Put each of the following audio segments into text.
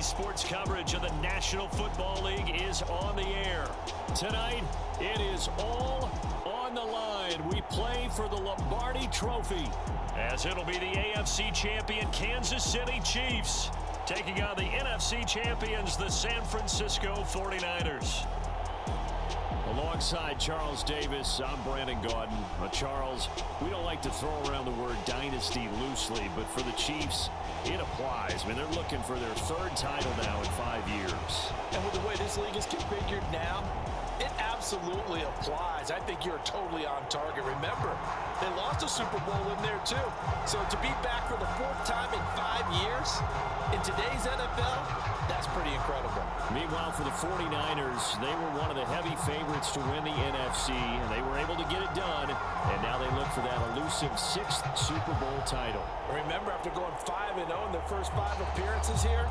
sports coverage of the National Football League is on the air. Tonight, it is all on the line. We play for the Lombardi Trophy, as it'll be the AFC champion Kansas City Chiefs taking on the NFC champions, the San Francisco 49ers. Alongside Charles Davis, I'm Brandon Gaudin. Charles, we don't like to throw around the word dynasty loosely, but for the Chiefs, it applies. I mean, they're looking for their third title now in 5 years. And with the way this league is configured now, it absolutely applies. I think you're totally on target. Remember, they lost a Super Bowl in there too. So to be back for the fourth time in 5 years in today's NFL, that's pretty incredible. Meanwhile, for the 49ers, they were one of the heavy favorites to win the NFC, and they were able to get it done, and now they look for that elusive 6th Super Bowl title. Remember, after going 5-0 in their first 5 appearances here,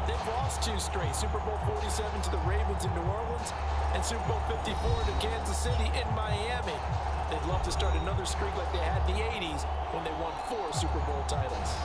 they've lost 2 straight. Super Bowl 47 to the Ravens in New Orleans, and Super Bowl 54 to Kansas City in Miami. They'd love to start another streak like they had in the 80s when they won 4 Super Bowl titles.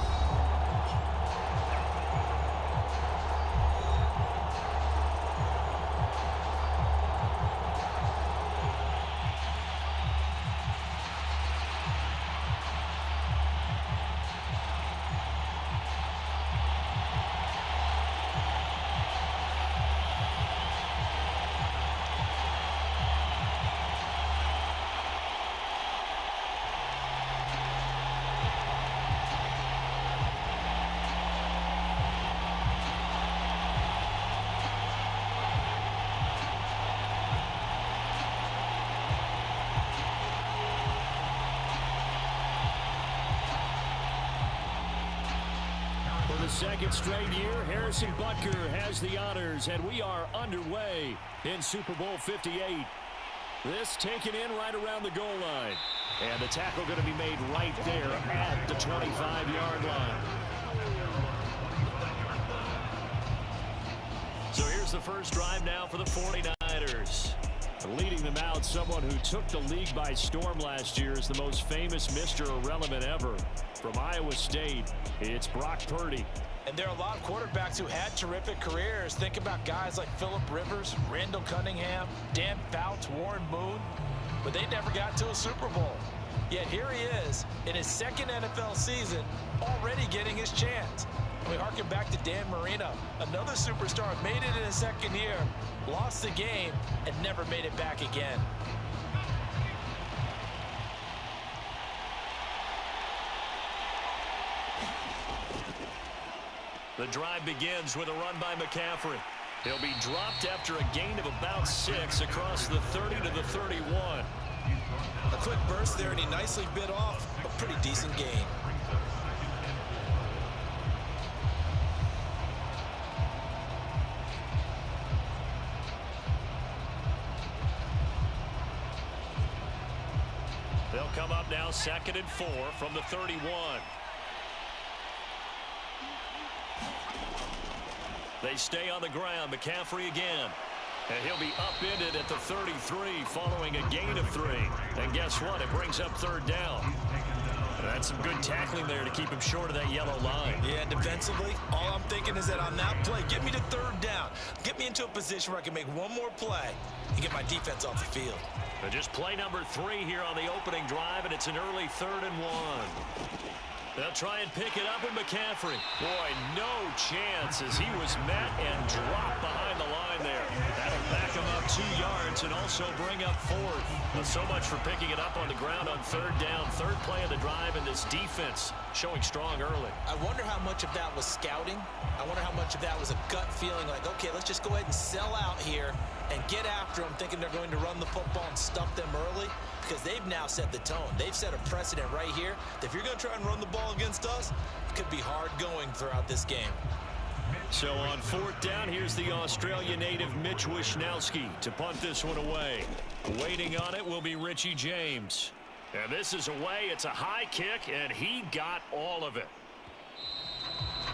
Second straight year, Harrison Butker has the honors, and we are underway in Super Bowl 58. This taken in right around the goal line. And the tackle going to be made right there at the 25-yard line. So here's the first drive now for the 49ers. Leading them out, someone who took the league by storm last year is the most famous Mr. Irrelevant ever. From Iowa State, it's Brock Purdy. And there are a lot of quarterbacks who had terrific careers. Think about guys like Phillip Rivers, Randall Cunningham, Dan Fouts, Warren Moon. But they never got to a Super Bowl. Yet here he is in his second NFL season, already getting his chance. And we harken back to Dan Marino, another superstar, made it in his second year, lost the game, and never made it back again. The drive begins with a run by McCaffrey. He'll be dropped after a gain of about 6 across the 30 to the 31. A quick burst there, and he nicely bit off a pretty decent gain. They'll come up now 2nd and 4 from the 31. They stay on the ground. McCaffrey again. And he'll be upended at the 33 following a gain of 3. And guess what? It brings up 3rd down. That's some good tackling there to keep him short of that yellow line. Yeah, defensively, all I'm thinking is that on that play, get me to 3rd down. Get me into a position where I can make one more play and get my defense off the field. And just play number 3 here on the opening drive, and it's an early 3rd and 1. They'll try and pick it up with McCaffrey. Boy, no chance as he was met and dropped behind the line there. That'll back him up 2 yards and also bring up 4th. But so much for picking it up on the ground on 3rd down. 3rd play of the drive, and this defense showing strong early. I wonder how much of that was scouting. I wonder how much of that was a gut feeling like, okay, let's just go ahead and sell out here and get after them, thinking they're going to run the football and stuff them early. Because they've now set the tone. They've set a precedent right here. If you're going to try and run the ball against us, it could be hard going throughout this game. So on 4th down, here's the Australia native Mitch Wishnowsky to punt this one away. Waiting on it will be Richie James. And this is away. It's a high kick, and he got all of it.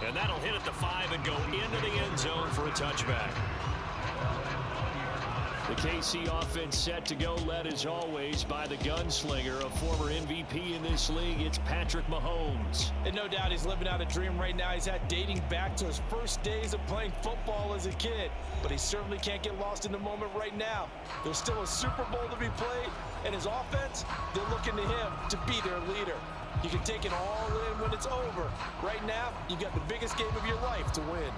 And that'll hit at the 5 and go into the end zone for a touchback. The KC offense set to go, led as always by the gunslinger, a former MVP in this league. It's Patrick Mahomes. And no doubt he's living out a dream right now. He's had dating back to his first days of playing football as a kid. But he certainly can't get lost in the moment right now. There's still a Super Bowl to be played, and his offense, they're looking to him to be their leader. You can take it all in when it's over. Right now, you've got the biggest game of your life to win.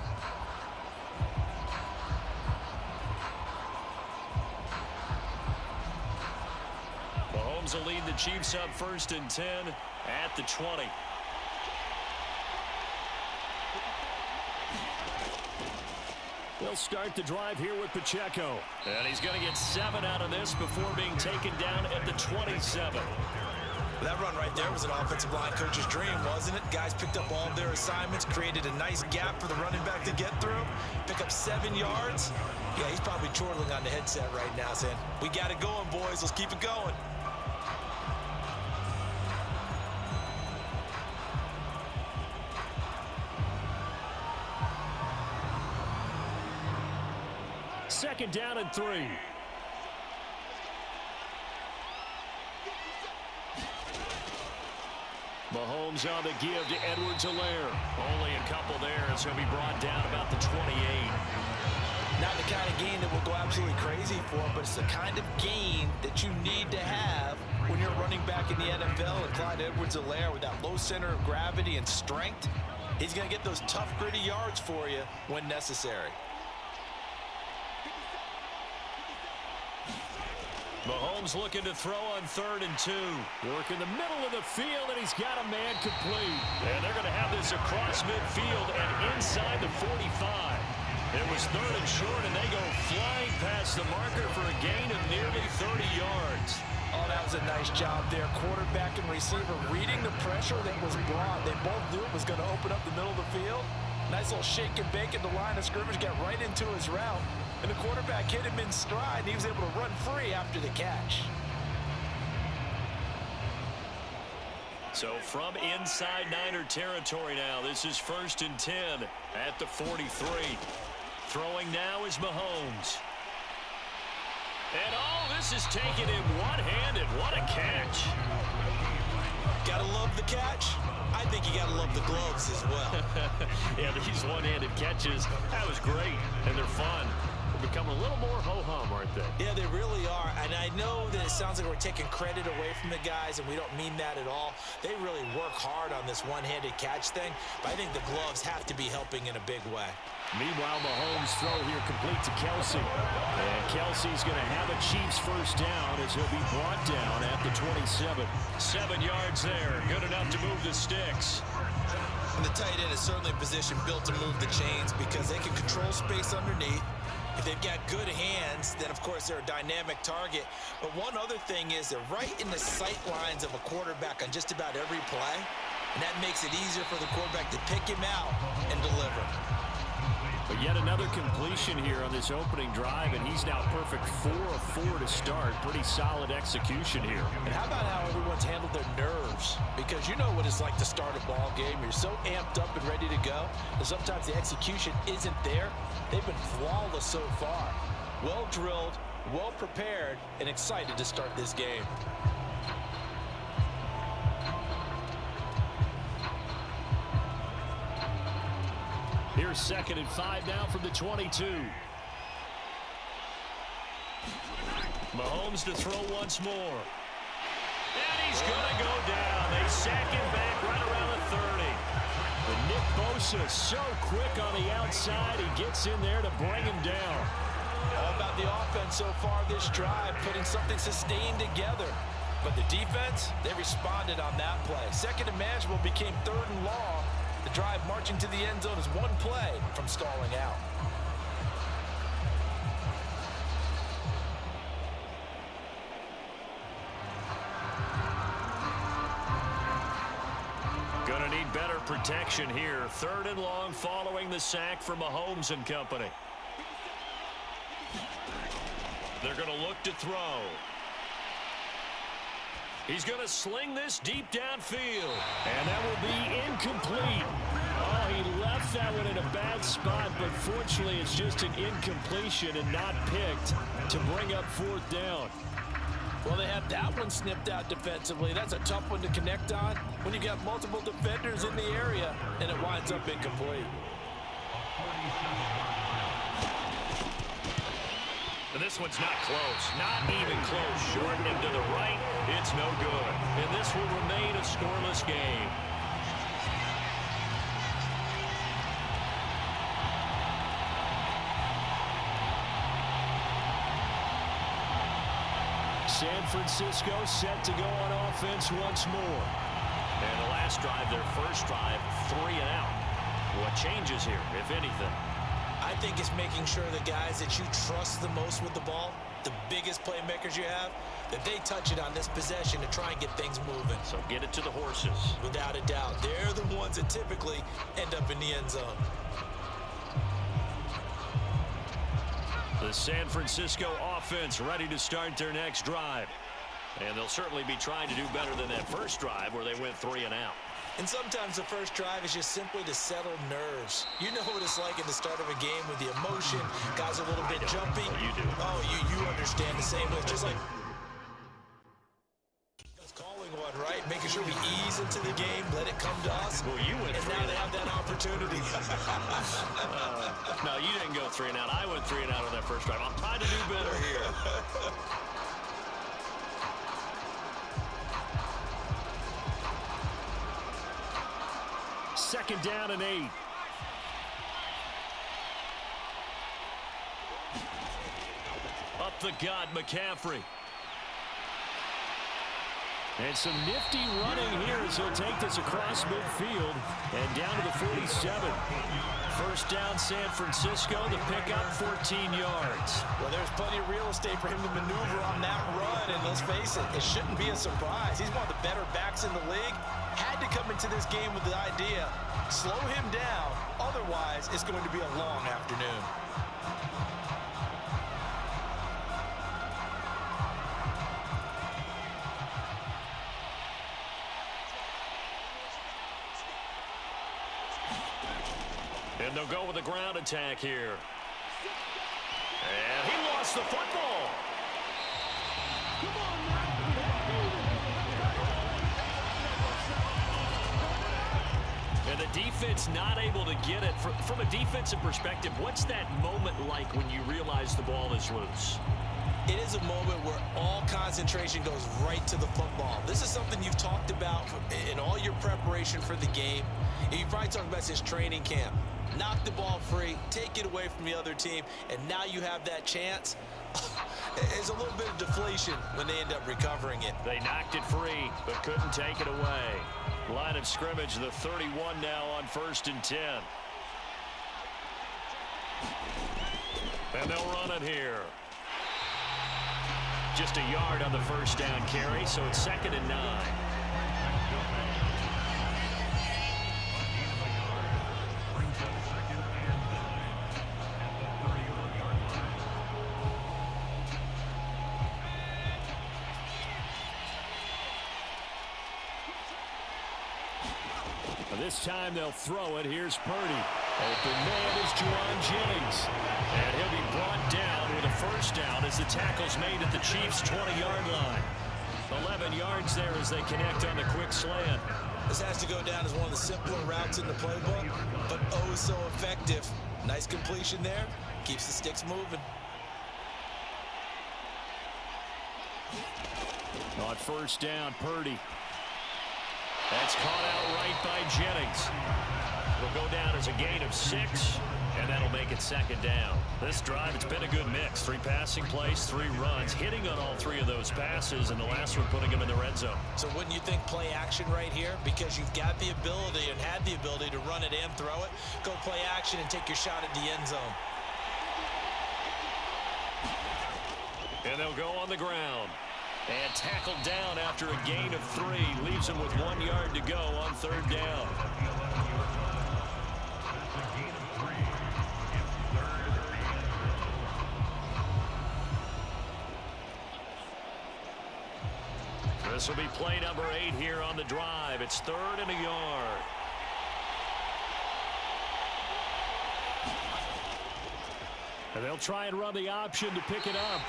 Mahomes will lead the Chiefs up 1st and 10 at the 20. They'll start the drive here with Pacheco. And he's going to get 7 out of this before being taken down at the 27. That run right there was an offensive line coach's dream, wasn't it? Guys picked up all of their assignments, created a nice gap for the running back to get through, pick up 7 yards. Yeah, he's probably chortling on the headset right now saying, we got it going, boys. Let's keep it going. Second down and 3. Mahomes on the give to Edwards-Helaire. Only a couple there, as he'll be brought down about the 28. Not the kind of gain that we'll go absolutely crazy for, but it's the kind of gain that you need to have when you're running back in the NFL. And Clyde Edwards-Helaire, with that low center of gravity and strength, he's going to get those tough, gritty yards for you when necessary. Mahomes looking to throw on 3rd and 2. Work in the middle of the field, and he's got a man complete. And they're going to have this across midfield and inside the 45. It was 3rd and short, and they go flying past the marker for a gain of nearly 30 yards. Oh, that was a nice job there. Quarterback and receiver reading the pressure that was brought. They both knew it was going to open up the middle of the field. Nice little shake and bake at the line of scrimmage, got right into his route. And the quarterback hit him in stride, and he was able to run free after the catch. So from inside Niner territory now, this is 1st and 10 at the 43. Throwing now is Mahomes. And this is taken in one-handed. What a catch. Gotta love the catch. I think you gotta love the gloves as well. Yeah, these one-handed catches, that was great, and they're fun. They're becoming a little more ho-hum, aren't they? Yeah, they really are. And I know that it sounds like we're taking credit away from the guys, and we don't mean that at all. They really work hard on this one-handed catch thing, but I think the gloves have to be helping in a big way. Meanwhile, Mahomes' throw here complete to Kelsey. And Kelsey's going to have a Chiefs first down as he'll be brought down at the 27. 7 yards there. Good enough to move the sticks. And the tight end is certainly a position built to move the chains because they can control space underneath. If they've got good hands, then, of course, they're a dynamic target. But one other thing is they're right in the sight lines of a quarterback on just about every play. And that makes it easier for the quarterback to pick him out and deliver. But yet another completion here on this opening drive, and he's now perfect 4 of 4 to start. Pretty solid execution here. And how about how everyone's handled their nerves? Because you know what it's like to start a ball game. You're so amped up and ready to go that sometimes the execution isn't there. They've been flawless so far. Well drilled, well prepared, and excited to start this game. Here's 2nd and 5 now from the 22. Mahomes to throw once more. And he's going to go down. They sack him back right around the 30. But Nick Bosa so quick on the outside. He gets in there to bring him down. All about the offense so far this drive, putting something sustained together. But the defense, they responded on that play. 2nd and manageable became 3rd and long. The drive marching to the end zone is one play from stalling out. Gonna need better protection here. 3rd and long following the sack from Mahomes and company. They're gonna look to throw. He's going to sling this deep downfield. And that will be incomplete. Oh, he left that one in a bad spot, but fortunately it's just an incompletion and not picked to bring up fourth down. Well, they have that one snipped out defensively. That's a tough one to connect on when you got multiple defenders in the area, and it winds up incomplete. And this one's not close. Not even close. Shortening to the right. It's no good. And this will remain a scoreless game. San Francisco set to go on offense once more. And the last drive, their first drive, 3 and out. What changes here, if anything? I think it's making sure the guys that you trust the most with the ball, the biggest playmakers you have, that they touch it on this possession to try and get things moving. So get it to the horses. Without a doubt. They're the ones that typically end up in the end zone. The San Francisco offense ready to start their next drive. And they'll certainly be trying to do better than that first drive where they went 3 and out. And sometimes the first drive is just simply to settle nerves. You know what it's like in the start of a game with the emotion. Guys are a little bit jumpy. Well, you do. Oh, you understand the same way. Just like calling one, right? Making sure we ease into the game, let it come to us. Well, you went and now they have that opportunity. No, you didn't go 3 and out. I went 3 and out on that first drive. I'm trying to do better here. Second down and 8. Up the gut, McCaffrey. And some nifty running here as he'll take this across midfield and down to the 47. First down, San Francisco. The pickup, 14 yards. Well, there's plenty of real estate for him to maneuver on that run. And let's face it, it shouldn't be a surprise. He's one of the better backs in the league. Had to come into this game with the idea, slow him down. Otherwise, it's going to be a long afternoon. And they'll go with a ground attack here. And he lost the football. And the defense not able to get it. From a defensive perspective, what's that moment like when you realize the ball is loose? It is a moment where all concentration goes right to the football. This is something you've talked about in all your preparation for the game. And you probably talked about this training camp. Knock the ball free, take it away from the other team, and now you have that chance. There's a little bit of deflation when they end up recovering it. They knocked it free, but couldn't take it away. Line of scrimmage, the 31 now on 1st and 10. And they'll run it here. Just a yard on the first down carry, so it's 2nd and 9. This time they'll throw it. Here's Purdy. Open man is Juwan Jennings. And he'll be brought down with a first down as the tackle's made at the Chiefs' 20-yard line. 11 yards there as they connect on the quick slant. This has to go down as one of the simpler routes in the playbook, but oh so effective. Nice completion there. Keeps the sticks moving. On first down, Purdy. That's caught out right by Jennings. It'll go down as a gain of 6, and that'll make it 2nd down. This drive, it's been a good mix. 3 passing plays, 3 runs, hitting on all 3 of those passes, and the last one putting them in the red zone. So wouldn't you think play action right here? Because you've got the ability and had the ability to run it and throw it. Go play action and take your shot at the end zone. And they'll go on the ground. And tackled down after a gain of 3. Leaves him with 1 yard to go on 3rd down. This will be play number 8 here on the drive. It's 3rd and a yard. And they'll try and run the option to pick it up.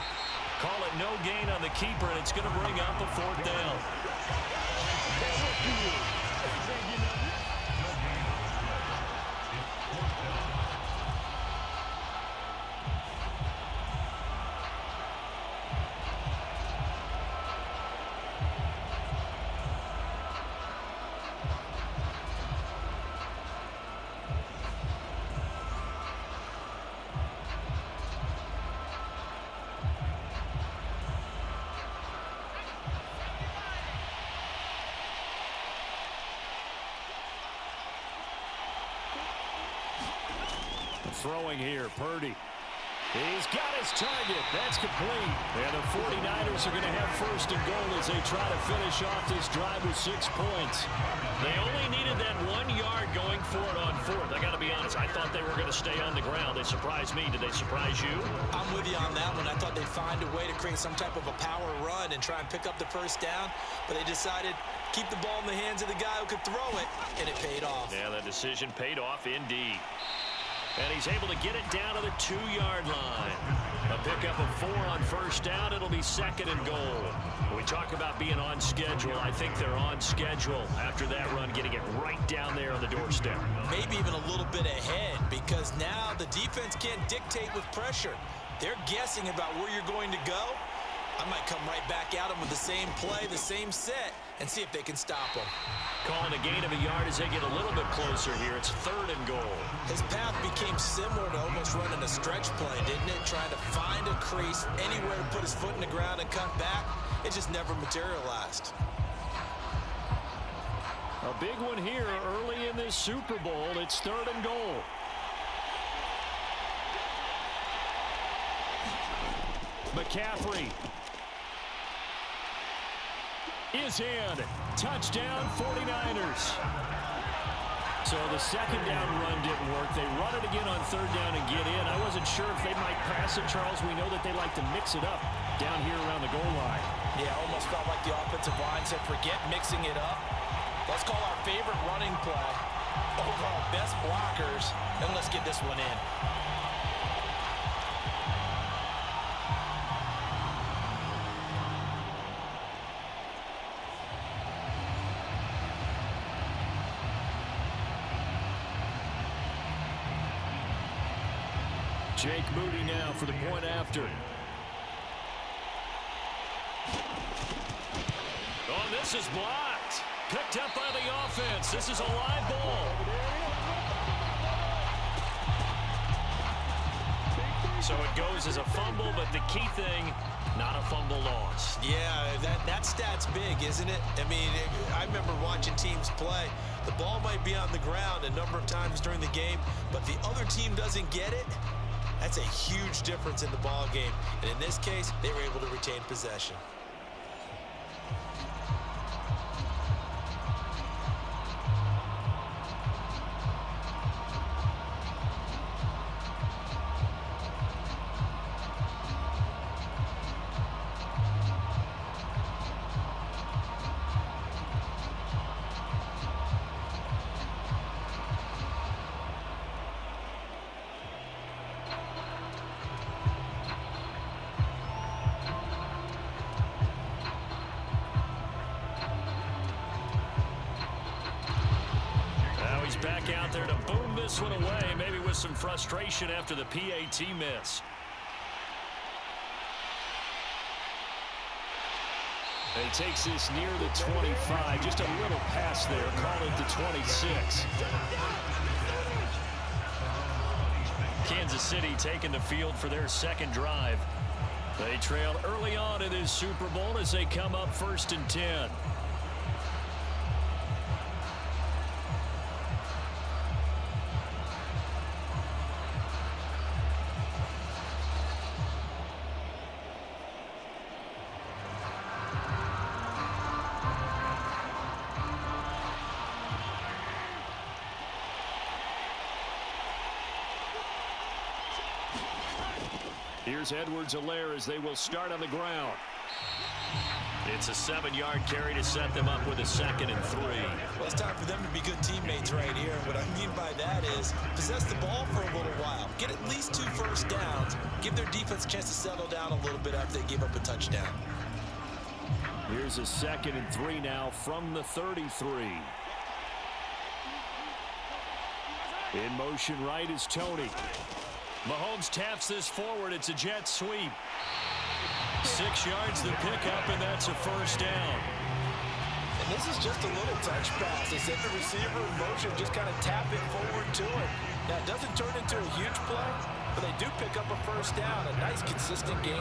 Call it no gain on the keeper, and it's going to bring up a 4th down. Throwing here, Purdy. He's got his target. That's complete. And the 49ers are going to have 1st and goal as they try to finish off this drive with 6 points. They only needed that 1 yard going for it on 4th. I got to be honest, I thought they were going to stay on the ground. They surprised me. Did they surprise you? I'm with you on that one. I thought they'd find a way to create some type of a power run and try and pick up the 1st down, but they decided keep the ball in the hands of the guy who could throw it, and it paid off. Yeah, that decision paid off indeed. And he's able to get it down to the 2-yard line. A pickup of 4 on 1st down. It'll be 2nd and goal. When we talk about being on schedule, I think they're on schedule after that run, getting it right down there on the doorstep. Maybe even a little bit ahead, because now the defense can't dictate with pressure. They're guessing about where you're going to go. I might come right back at them with the same play, the same set, and see if they can stop them. Calling a gain of a yard as they get a little bit closer here. It's 3rd and goal. His path became similar to almost running a stretch play, didn't it? Trying to find a crease anywhere to put his foot in the ground and cut back. It just never materialized. A big one here early in this Super Bowl. It's 3rd and goal. McCaffrey is in. Touchdown 49ers. So the 2nd down run didn't work. They run it again on 3rd down and get in. I wasn't sure if they might pass it, Charles. We know that they like to mix it up down here around the goal line. Yeah, almost felt like the offensive line said, forget mixing it up. Let's call our favorite running play over our best blockers, and let's get this one in. Jake Moody now for the point after. Oh, this is blocked. Picked up by the offense. This is a live ball. So it goes as a fumble, but the key thing, not a fumble lost. Yeah, that stat's big, isn't it? I mean, I remember watching teams play. The ball might be on the ground a number of times during the game, but the other team doesn't get it. That's a huge difference in the ball game. And in this case, they were able to retain possession. Back out there to boom this one away, maybe with some frustration after the PAT miss. He takes this near the 25, just a little pass there, call it the 26. Kansas City taking the field for their 2nd drive. They trail early on in this Super Bowl as they come up 1st and 10. Here's Edwards-Helaire as they will start on the ground. It's a 7-yard carry to set them up with a 2nd and 3. Well, it's time for them to be good teammates right here. What I mean by that is possess the ball for a little while. Get at least 2 first downs. Give their defense a chance to settle down a little bit after they give up a touchdown. Here's a 2nd and 3 now from the 33. In motion right is Tony. Mahomes taps this forward. It's a jet sweep. 6 yards the pickup, and that's a first down. And this is just a little touch pass. They send the receiver in motion, just kind of tap it forward to him. Now, it doesn't turn into a huge play, but they do pick up a first down. A nice, consistent gain.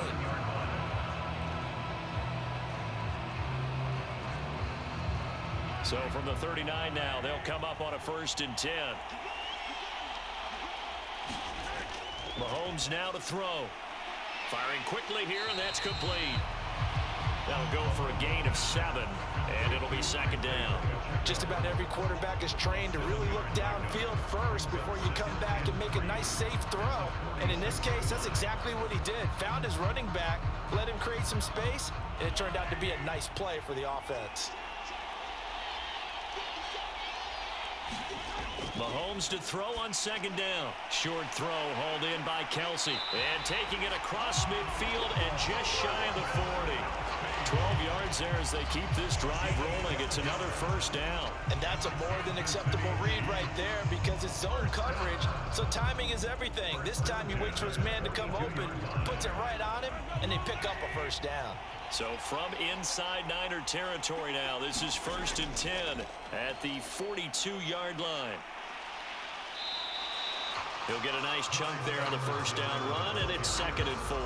So from the 39 now, they'll come up on a 1st and 10. Mahomes now to throw. Firing quickly here, and that's complete. That'll go for a gain of 7, and it'll be 2nd down. Just about every quarterback is trained to really look downfield first before you come back and make a nice, safe throw. And in this case, that's exactly what he did. Found his running back, let him create some space, and it turned out to be a nice play for the offense. Mahomes to throw on 2nd down. Short throw hauled in by Kelsey. And taking it across midfield and just shy of the 40. 12 yards there as they keep this drive rolling. It's another first down. And that's a more than acceptable read right there because it's zone coverage, so timing is everything. This time he waits for his man to come open, puts it right on him, and they pick up a first down. So from inside Niner territory now, this is 1st and 10 at the 42-yard line. He'll get a nice chunk there on the first down run, and it's 2nd and 4.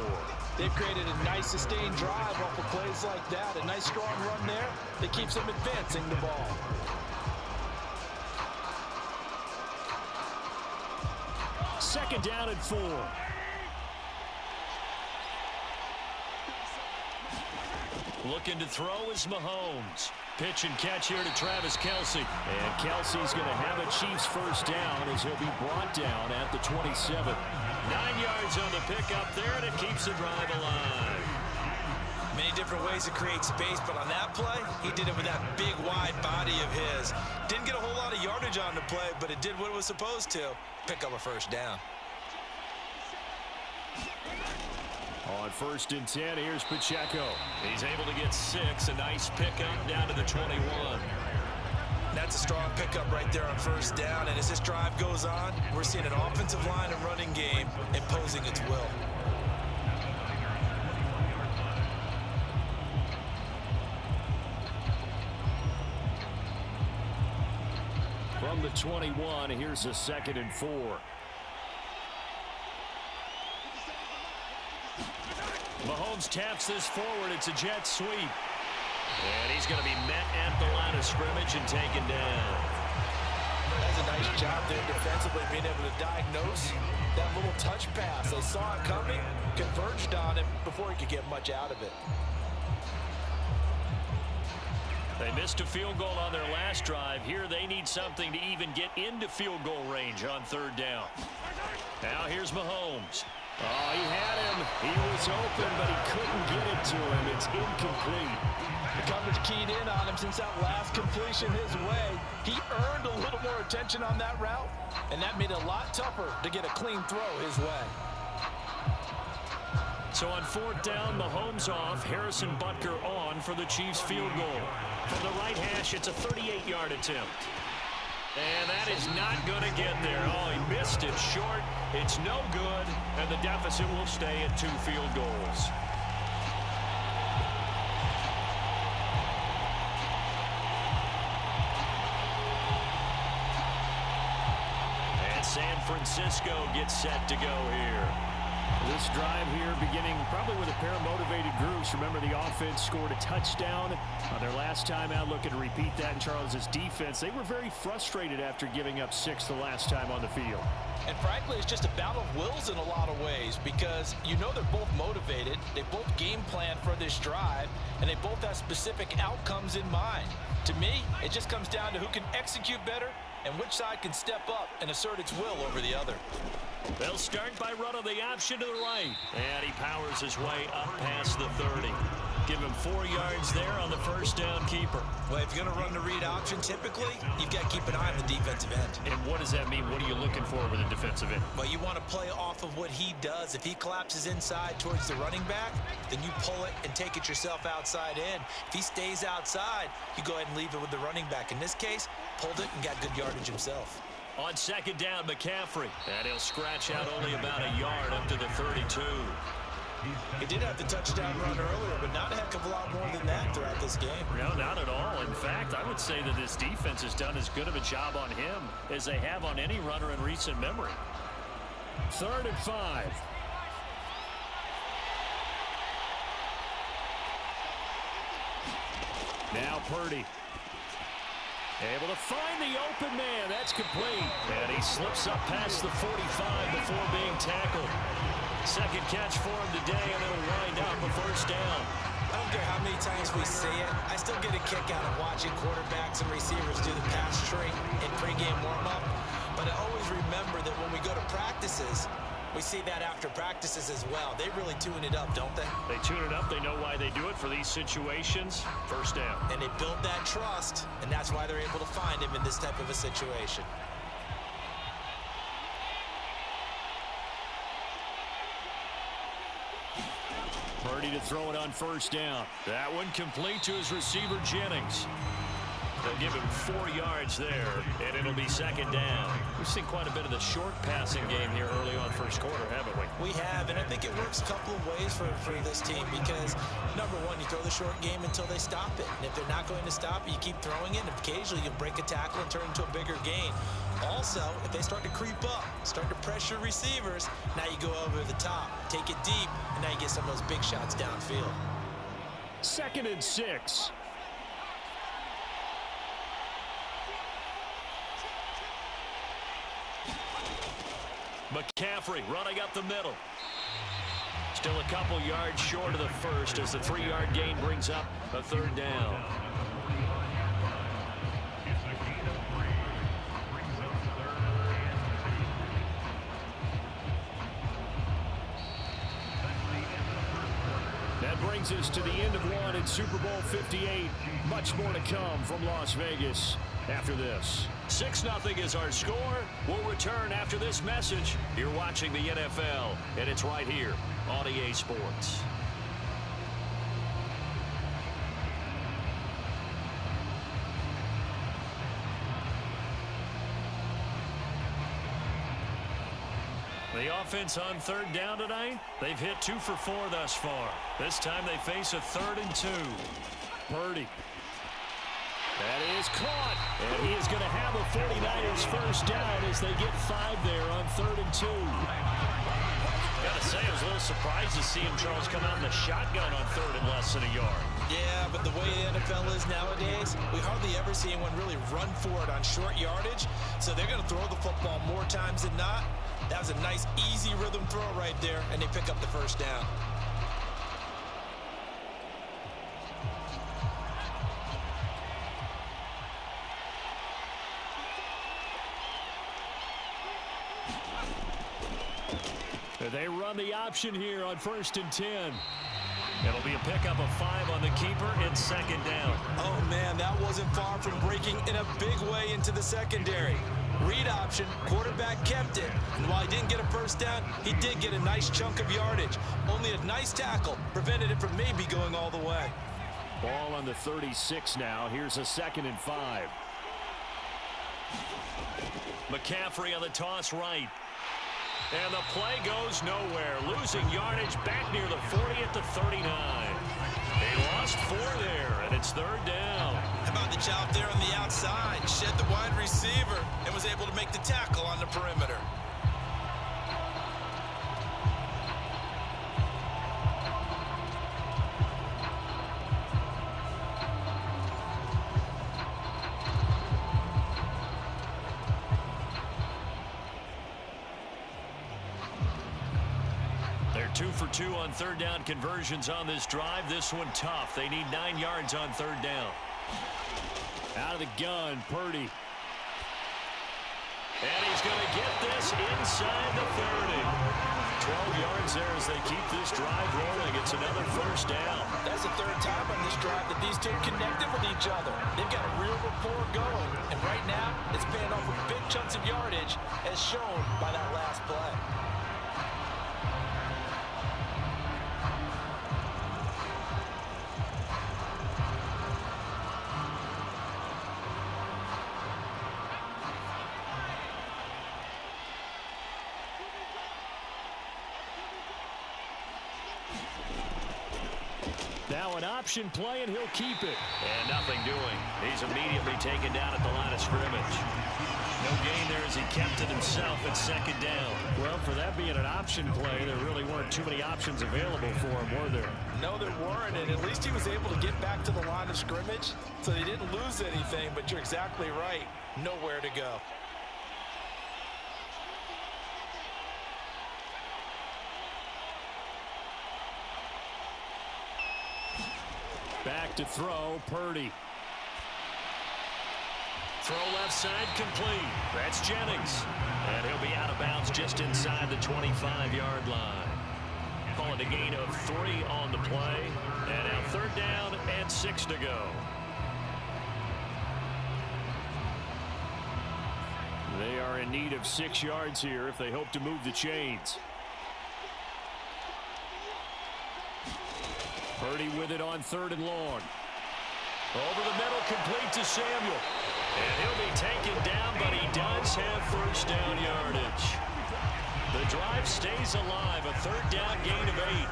They've created a nice sustained drive off of plays like that. A nice strong run there that keeps them advancing the ball. Second down and 4. Looking to throw is Mahomes. Pitch and catch here to Travis Kelsey. And Kelsey's going to have a Chiefs first down as he'll be brought down at the 27. 9 yards on the pickup there, and it keeps the drive alive. Many different ways to create space, but on that play, he did it with that big, wide body of his. Didn't get a whole lot of yardage on the play, but it did what it was supposed to. Pick up a first down. On 1st and 10, here's Pacheco. He's able to get 6. A nice pickup down to the 21. That's a strong pickup right there on first down. And as this drive goes on, we're seeing an offensive line and running game imposing its will. From the 21, here's a 2nd and 4. Mahomes taps this forward. It's a jet sweep. And he's going to be met at the line of scrimmage and taken down. That's a nice job there defensively, being able to diagnose that little touch pass. They saw it coming, converged on him before he could get much out of it. They missed a field goal on their last drive. Here they need something to even get into field goal range on 3rd down. Now here's Mahomes. Oh, he had him. He was open, but he couldn't get it to him. It's incomplete. The coverage keyed in on him since that last completion his way. He earned a little more attention on that route, and that made it a lot tougher to get a clean throw his way. So on 4th down, Mahomes off. Harrison Butker on for the Chiefs field goal. From the right hash, it's a 38-yard attempt. And that is not going to get there. Oh, he missed it short. It's no good, and the deficit will stay at 2 field goals. And San Francisco gets set to go here. This drive here beginning probably with a pair of motivated groups. Remember, the offense scored a touchdown on their last time out. Looking to repeat that in Charles's defense. They were very frustrated after giving up 6 the last time on the field. And frankly, it's just a battle of wills in a lot of ways because you know they're both motivated. They both game plan for this drive, and they both have specific outcomes in mind. To me, it just comes down to who can execute better and which side can step up and assert its will over the other. They'll start by running the option to the right. And he powers his way up past the 30. Give him 4 yards there on the first down keeper. Well, if you're going to run the read option, typically, you've got to keep an eye on the defensive end. And what does that mean? What are you looking for with a defensive end? Well, you want to play off of what he does. If he collapses inside towards the running back, then you pull it and take it yourself outside in. If he stays outside, you go ahead and leave it with the running back. In this case, pulled it and got good yardage himself. On second down, McCaffrey. And he'll scratch out only about a yard up to the 32. He did have the touchdown run earlier, but not a heck of a lot more than that throughout this game. No, not at all. In fact, I would say that this defense has done as good of a job on him as they have on any runner in recent memory. 3rd and 5. Now Purdy. Able to find the open man. That's complete. And he slips up past the 45 before being tackled. Second catch for him today, and it'll wind up a first down. I don't care how many times we say it. I still get a kick out of watching quarterbacks and receivers do the pass tree in pregame warm-up. But I always remember that when we go to practices, we see that after practices as well. They really tune it up, don't they? They tune it up. They know why they do it for these situations. First down. And they build that trust, and that's why they're able to find him in this type of a situation. Purdy to throw it on first down. That one complete to his receiver, Jennings. They'll give him 4 yards there, and it'll be second down. We've seen quite a bit of the short passing game here early on first quarter, haven't we? We have, and I think it works a couple of ways for this team because, number one, you throw the short game until they stop it. And if they're not going to stop it, you keep throwing it, and occasionally you break a tackle and turn it into a bigger gain. Also, if they start to creep up, start to pressure receivers, now you go over the top, take it deep, and now you get some of those big shots downfield. 2nd and 6. McCaffrey running up the middle. Still a couple yards short of the first as the 3-yard gain brings up a 3rd down. That brings us to the end of one in Super Bowl 58. Much more to come from Las Vegas after this. 6-0 is our score. We'll return after this message. You're watching the NFL, and it's right here on EA Sports. The offense on 3rd down tonight, they've hit 2 for 4 thus far. This time they face a 3rd and 2. Purdy. That is caught, and he is going to have a 49ers first down as they get 5 there on 3rd and 2. Gotta say, I was a little surprised to see him, Charles, come out in the shotgun on 3rd and less than a yard. Yeah, but the way the NFL is nowadays, we hardly ever see anyone really run for it on short yardage, so they're going to throw the football more times than not. That was a nice, easy rhythm throw right there, and they pick up the first down. They run the option here on 1st and 10. It'll be a pickup of 5 on the keeper and 2nd down. Oh, man, that wasn't far from breaking in a big way into the secondary. Read option, quarterback kept it. And while he didn't get a first down, he did get a nice chunk of yardage. Only a nice tackle prevented it from maybe going all the way. Ball on the 36 now. Here's a 2nd and 5. McCaffrey on the toss right. And the play goes nowhere. Losing yardage back near the 40 at the 39. They lost 4 there, and it's 3rd down. How about the job there on the outside? Shed the wide receiver and was able to make the tackle on the perimeter. They're 2 for 2 on 3rd down conversions on this drive. This one tough. They need 9 yards on 3rd down. Out of the gun, Purdy. And he's going to get this inside the 30. 12 yards there as they keep this drive rolling. It's another first down. That's the third time on this drive that these two connected with each other. They've got a real rapport going. And right now, it's paying off with big chunks of yardage as shown by that last play. Now an option play, and he'll keep it. And nothing doing. He's immediately taken down at the line of scrimmage. No gain there as he kept it himself at second down. Well, for that being an option play, there really weren't too many options available for him, were there? No, there weren't, and at least he was able to get back to the line of scrimmage, so they didn't lose anything, but you're exactly right. Nowhere to go. Back to throw, Purdy. Throw left side complete. That's Jennings. And he'll be out of bounds just inside the 25-yard line. Call it a gain of 3 on the play. And now third down and 6 to go. They are in need of 6 yards here if they hope to move the chains. Purdy with it on 3rd and long. Over the middle, complete to Samuel. And he'll be taken down, but he does have first down yardage. The drive stays alive, a third down gain of 8.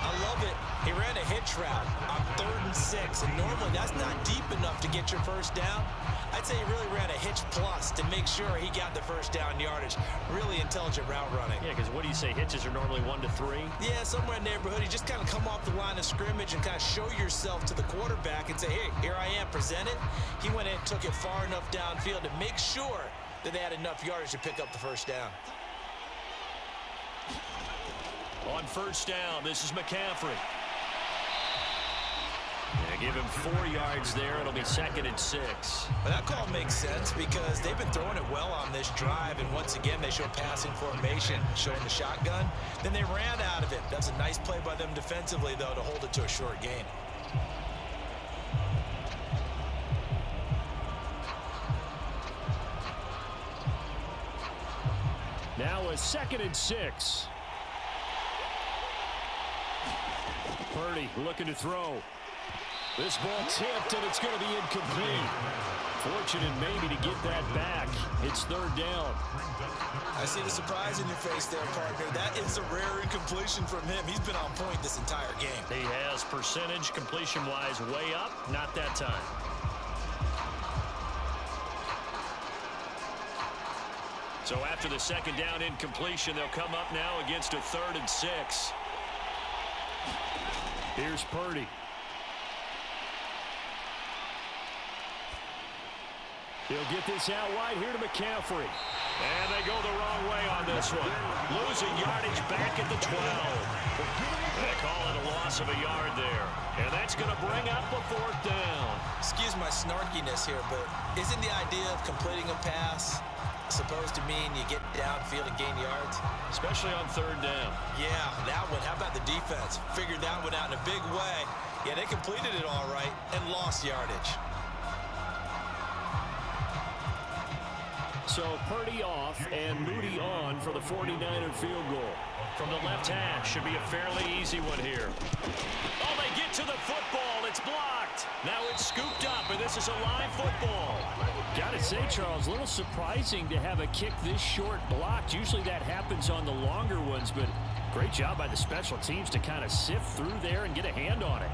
I love it. He ran a hitch route on 3rd and 6, and normally that's not deep enough to get your first down. I'd say he really ran a hitch plus to make sure he got the first down yardage. Really intelligent route running. Yeah, because what do you say, hitches are normally 1 to 3? Yeah, somewhere in the neighborhood. You just kind of come off the line of scrimmage and kind of show yourself to the quarterback and say, hey, here I am, present it. He went in and took it far enough downfield to make sure that they had enough yardage to pick up the first down. On first down, this is McCaffrey. Yeah, give him 4 yards there. It'll be 2nd and 6. Well, that call makes sense because they've been throwing it well on this drive, and once again, they show passing formation, showing the shotgun. Then they ran out of it. That's a nice play by them defensively, though, to hold it to a short gain. Now a 2nd and 6. Purdy looking to throw. This ball tipped, and it's going to be incomplete. Fortunate maybe to get that back. It's 3rd down. I see the surprise in your face there, partner. That is a rare incompletion from him. He's been on point this entire game. He has percentage completion-wise way up. Not that time. So after the 2nd down incompletion, they'll come up now against a 3rd and 6. Here's Purdy. He'll get this out wide here to McCaffrey. And they go the wrong way on this one. Losing yardage back at the 12. They call it a loss of a yard there. And that's going to bring up a 4th down. Excuse my snarkiness here, but isn't the idea of completing a pass supposed to mean you get downfield and gain yards? Especially on 3rd down. Yeah, that one. How about the defense? Figured that one out in a big way. Yeah, they completed it all right and lost yardage. So Purdy off and Moody on for the 49er field goal. From the left hash, should be a fairly easy one here. Oh, they get to the football. It's blocked. Now it's scooped up, and this is a live football. Gotta say, Charles, a little surprising to have a kick this short blocked. Usually that happens on the longer ones, but great job by the special teams to kind of sift through there and get a hand on it.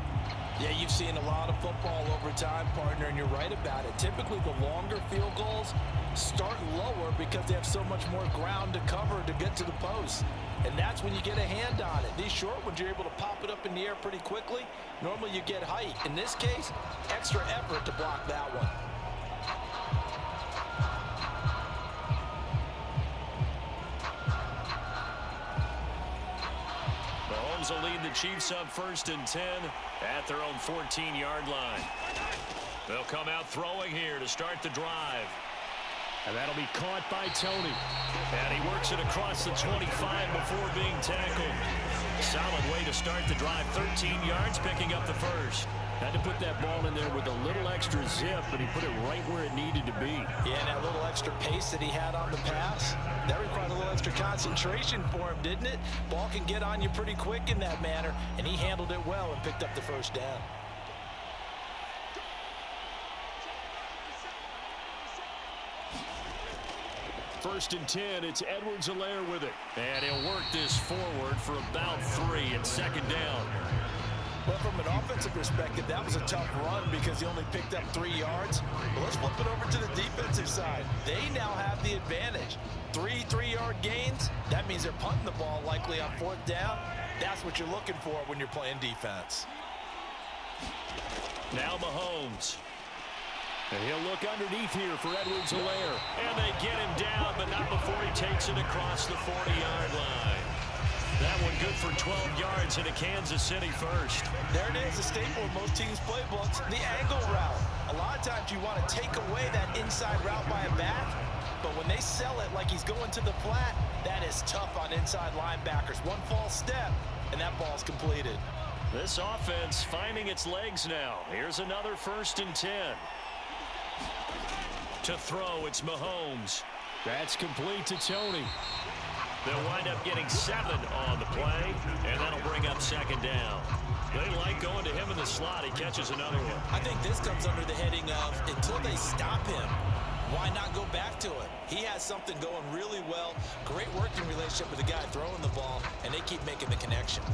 Yeah, you've seen a lot of football over time, partner, and you're right about it. Typically, the longer field goals start lower because they have so much more ground to cover to get to the post. And that's when you get a hand on it. These short ones, you're able to pop it up in the air pretty quickly. Normally, you get height. In this case, extra effort to block that one. Mahomes will lead the Chiefs up 1st and 10 at their own 14-yard line. They'll come out throwing here to start the drive. And that'll be caught by Tony. And he works it across the 25 before being tackled. Solid way to start the drive. 13 yards, picking up the first. Had to put that ball in there with a little extra zip, but he put it right where it needed to be. Yeah, and that little extra pace that he had on the pass, that required a little extra concentration for him, didn't it? Ball can get on you pretty quick in that manner, and he handled it well and picked up the first down. First and 10, it's Edwards-Helaire with it. And he'll work this forward for about 3 and second down. Well, from an offensive perspective, that was a tough run because he only picked up 3 yards. But let's flip it over to the defensive side. They now have the advantage. 3 3-yard gains, that means they're punting the ball likely on 4th down. That's what you're looking for when you're playing defense. Now Mahomes. And he'll look underneath here for Edwards-Helaire. And they get him down, but not before he takes it across the 40-yard line. That one good for 12 yards into Kansas City first. There it is, a staple of most teams' playbooks, the angle route. A lot of times you want to take away that inside route by a back, but when they sell it like he's going to the flat, that is tough on inside linebackers. One false step, and that ball's completed. This offense finding its legs now. Here's another 1st and 10. To throw, it's Mahomes. That's complete to Tony. They'll wind up getting 7 on the play, and that'll bring up second down. They like going to him in the slot. He catches another one. I think this comes under the heading of until they stop him, why not go back to it? He has something going really well. Great working relationship with the guy throwing the ball, and they keep making the connection.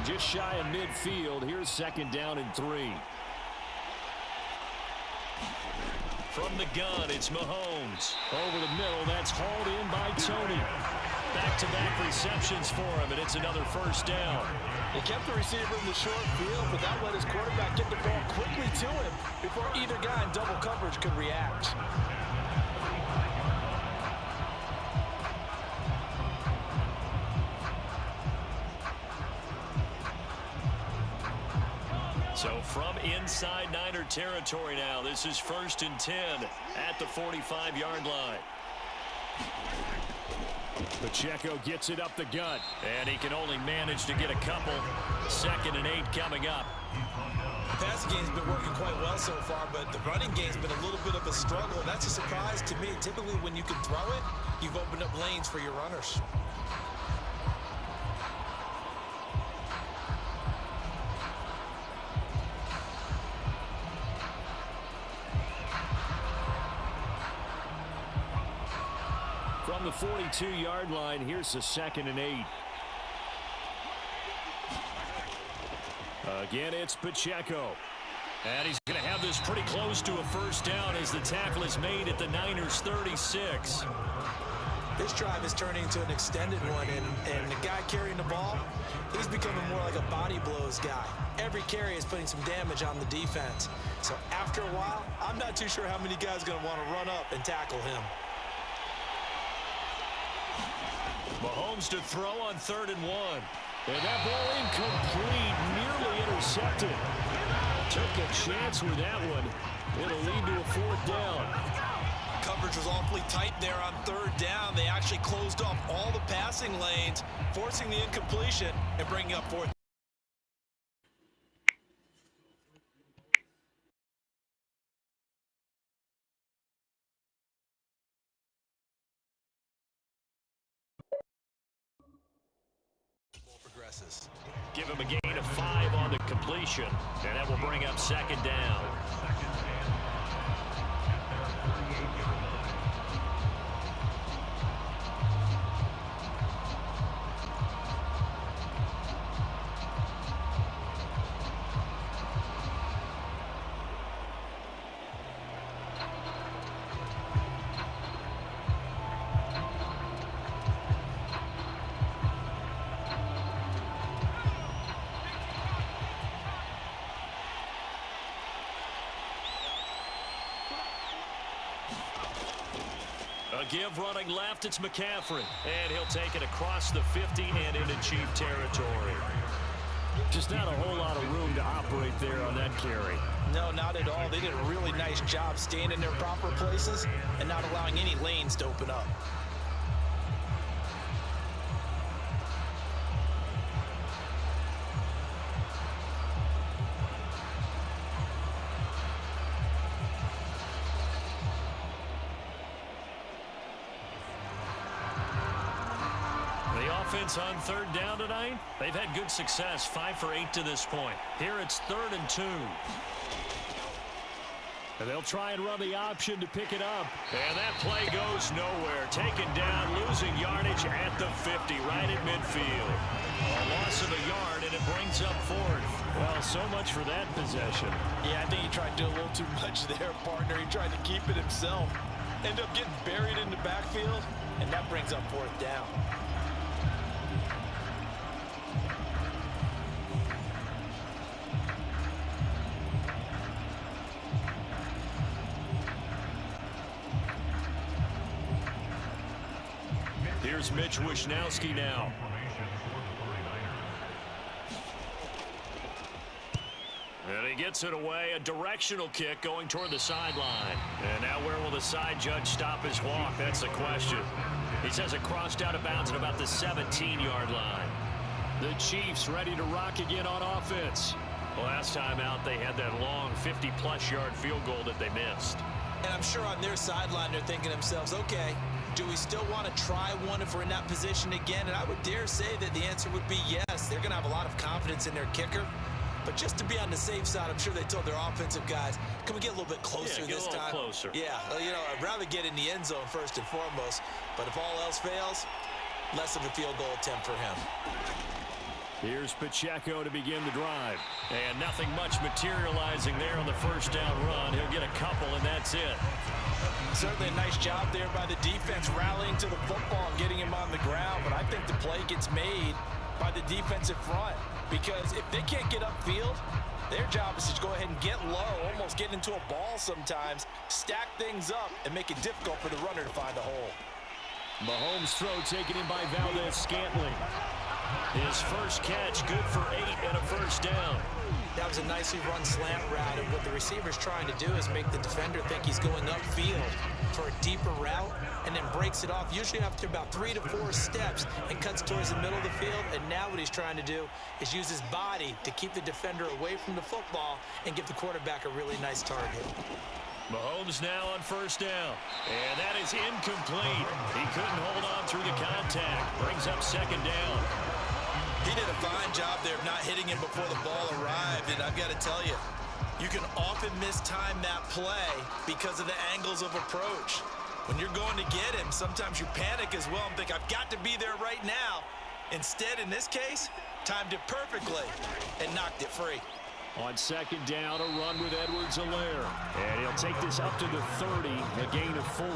Just shy of midfield. Here's second down and 3. From the gun, it's Mahomes. Over the middle, that's hauled in by Tony. Back-to-back receptions for him, and it's another first down. He kept the receiver in the short field, but that let his quarterback get the ball quickly to him before either guy in double coverage could react. So from inside Niner territory now, this is 1st and 10 at the 45-yard line. Pacheco gets it up the gut. And he can only manage to get a couple. 2nd and 8 coming up. The passing game's been working quite well so far, but the running game's been a little bit of a struggle. That's a surprise to me. Typically, when you can throw it, you've opened up lanes for your runners. From the 42-yard line, here's the 2nd and 8. Again, it's Pacheco. And he's going to have this pretty close to a first down as the tackle is made at the Niners' 36. This drive is turning into an extended one, and the guy carrying the ball, he's becoming more like a body blows guy. Every carry is putting some damage on the defense. So after a while, I'm not too sure how many guys are going to want to run up and tackle him. Mahomes to throw on 3rd and 1. And that ball incomplete, nearly intercepted. Took a chance with that one. It'll lead to a 4th down. Coverage was awfully tight there on 3rd down. They actually closed off all the passing lanes, forcing the incompletion and bringing up 4th. Give him a gain of 5 on the completion, and that will bring up 2nd down. give running left. It's McCaffrey. And he'll take it across the 50 and into Chief territory. Just not a whole lot of room to operate there on that carry. No, not at all. They did a really nice job staying in their proper places and not allowing any lanes to open up. Offense on third down tonight. They've had good success, 5 for 8 to this point. Here it's 3rd and 2. And they'll try and run the option to pick it up. And that play goes nowhere. Taken down, losing yardage at the 50, right at midfield. A loss of a yard, and it brings up 4th. Well, so much for that possession. Yeah, I think he tried to do a little too much there, partner. He tried to keep it himself. Ended up getting buried in the backfield, and that brings up 4th down. Here's Mitch Wishnowski now. And he gets it away. A directional kick going toward the sideline. And now where will the side judge stop his walk? That's the question. He says it crossed out of bounds at about the 17-yard line. The Chiefs ready to rock again on offense. Last time out, they had that long 50-plus yard field goal that they missed. And I'm sure on their sideline, they're thinking to themselves, okay, do we still want to try one if we're in that position again? And I would dare say that the answer would be yes. They're going to have a lot of confidence in their kicker. But just to be on the safe side, I'm sure they told their offensive guys, can we get a little bit closer this time? Yeah, get a little closer. Yeah, well, you know, I'd rather get in the end zone first and foremost. But if all else fails, less of a field goal attempt for him. Here's Pacheco to begin the drive. And nothing much materializing there on the first down run. He'll get a couple, and that's it. Certainly a nice job there by the defense rallying to the football and getting him on the ground. But I think the play gets made by the defensive front. Because if they can't get upfield, their job is to go ahead and get low, almost get into a ball sometimes, stack things up, and make it difficult for the runner to find a hole. Mahomes' throw taken in by Valdez-Scantling. His first catch, good for 8 and a first down. That was a nicely run slant route, and what the receiver's trying to do is make the defender think he's going upfield for a deeper route, and then breaks it off, usually after about 3 to 4 steps, and cuts towards the middle of the field. And now what he's trying to do is use his body to keep the defender away from the football and give the quarterback a really nice target. Mahomes now on first down. And that is incomplete. He couldn't hold on through the contact. Brings up second down. He did a fine job there of not hitting him before the ball arrived. And I've got to tell you, you can often mistime that play because of the angles of approach. When you're going to get him, sometimes you panic as well and think, I've got to be there right now. Instead, in this case, timed it perfectly and knocked it free. On second down, a run with Edwards-Helaire. And he'll take this up to the 30, a gain of 4.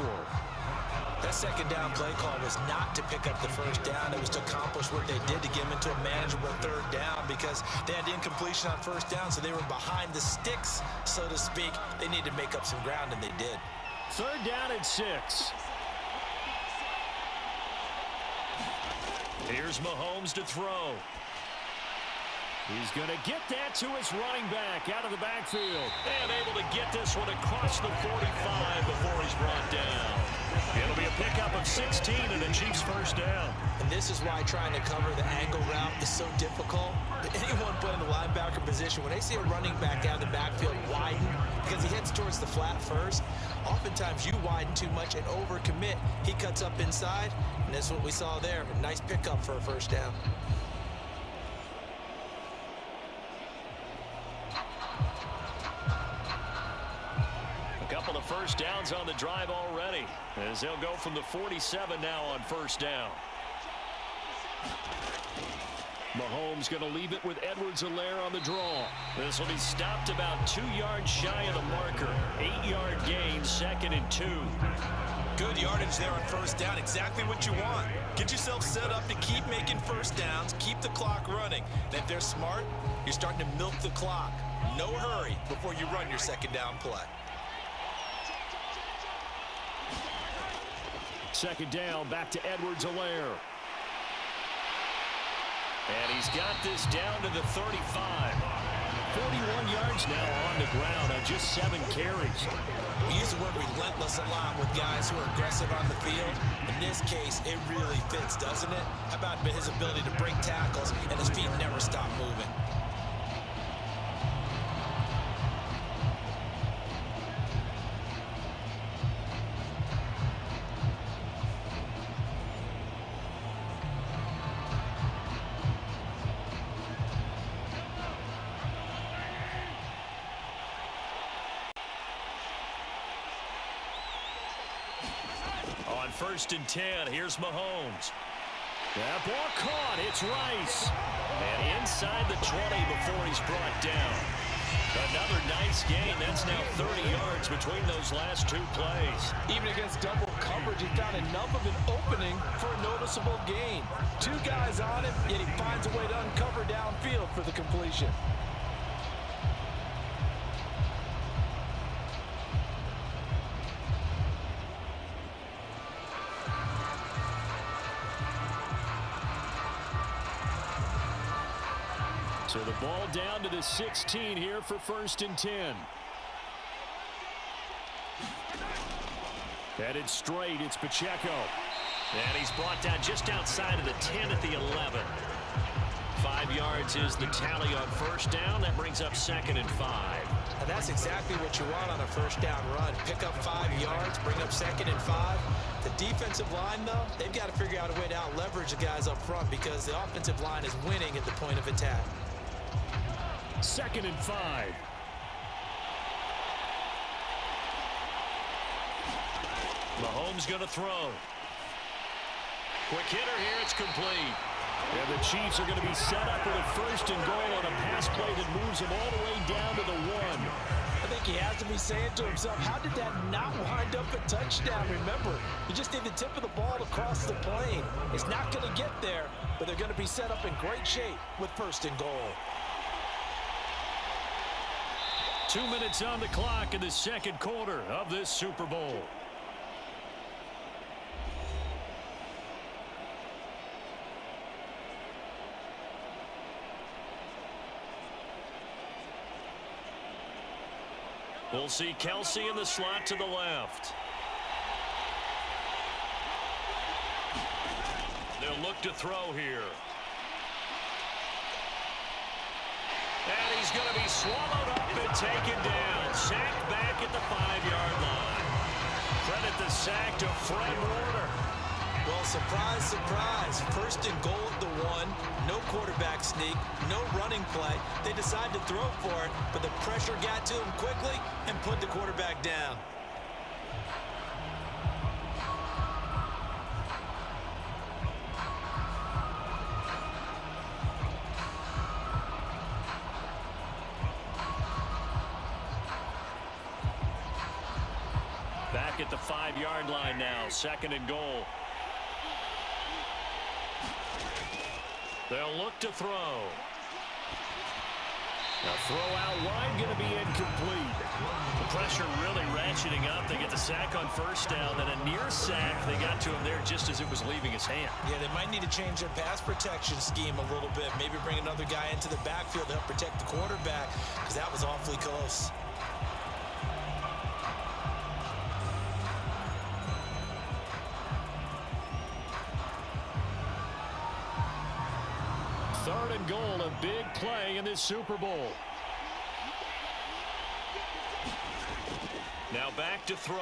That second down play call was not to pick up the first down. It was to accomplish what they did to get him into a manageable third down because they had incompletion on first down, so they were behind the sticks, so to speak. They needed to make up some ground, and they did. Third down and 6. Here's Mahomes to throw. He's going to get that to his running back out of the backfield. And able to get this one across the 45 before he's brought down. It'll be a pickup of 16 and a Chiefs first down. And this is why trying to cover the angle route is so difficult. Anyone playing the linebacker position, when they see a running back out of the backfield widen, because he heads towards the flat first, oftentimes you widen too much and overcommit. He cuts up inside, and that's what we saw there. A nice pickup for a first down. Couple of first downs on the drive already, as they'll go from the 47 now on first down. Mahomes going to leave it with Edwards-Helaire on the draw. This will be stopped about 2 yards shy of the marker. 8-yard gain, 2nd and 2. Good yardage there on first down. Exactly what you want. Get yourself set up to keep making first downs, keep the clock running. And if they're smart, you're starting to milk the clock. No hurry before you run your second down play. second down. Back to Edwards-Helaire. And he's got this down to the 35. 41 yards now on the ground on just 7 carries. We use the word relentless a lot with guys who are aggressive on the field. In this case, it really fits, doesn't it? How about his ability to break tackles and his feet never stop moving? On 1st and 10, here's Mahomes. That ball caught. It's Rice. And inside the 20 before he's brought down. Another nice gain. That's now 30 yards between those last 2 plays. Even against double coverage, he found enough of an opening for a noticeable gain. 2 guys on him, yet he finds a way to uncover downfield for the completion. So the ball down to the 16 here for 1st and 10. Headed straight, it's Pacheco. And he's brought down just outside of the 10 at the 11. 5 yards is the tally on 1st down. That brings up 2nd and 5. And that's exactly what you want on a 1st down run. Pick up 5 yards, bring up 2nd and 5. The defensive line, though, they've got to figure out a way to out-leverage the guys up front because the offensive line is winning at the point of attack. 2nd and 5. Mahomes going to throw. Quick hitter here. It's complete. And the Chiefs are going to be set up with a 1st and goal on a pass play that moves them all the way down to the 1. I think he has to be saying to himself, how did that not wind up a touchdown? Remember, you just need the tip of the ball to cross the plane. It's not going to get there, but they're going to be set up in great shape with 1st and goal. 2 minutes on the clock in the 2nd quarter of this Super Bowl. We'll see Kelsey in the slot to the left. They'll look to throw here. And he's going to be swallowed up and taken down. Sacked back at the 5-yard line. Credit the sack to Fred Warner. Well, surprise, surprise. 1st and goal at the 1. No quarterback sneak. No running play. They decide to throw for it, but the pressure got to him quickly and put the quarterback down. Back at the 5-yard line now. 2nd and goal. They'll look to throw. Now throw out wide, going to be incomplete. The pressure really ratcheting up. They get the sack on 1st down, then a near sack. They got to him there just as it was leaving his hand. Yeah, they might need to change their pass protection scheme a little bit. Maybe bring another guy into the backfield to help protect the quarterback because that was awfully close. Third and goal, a big play in this Super Bowl. Now back to throw.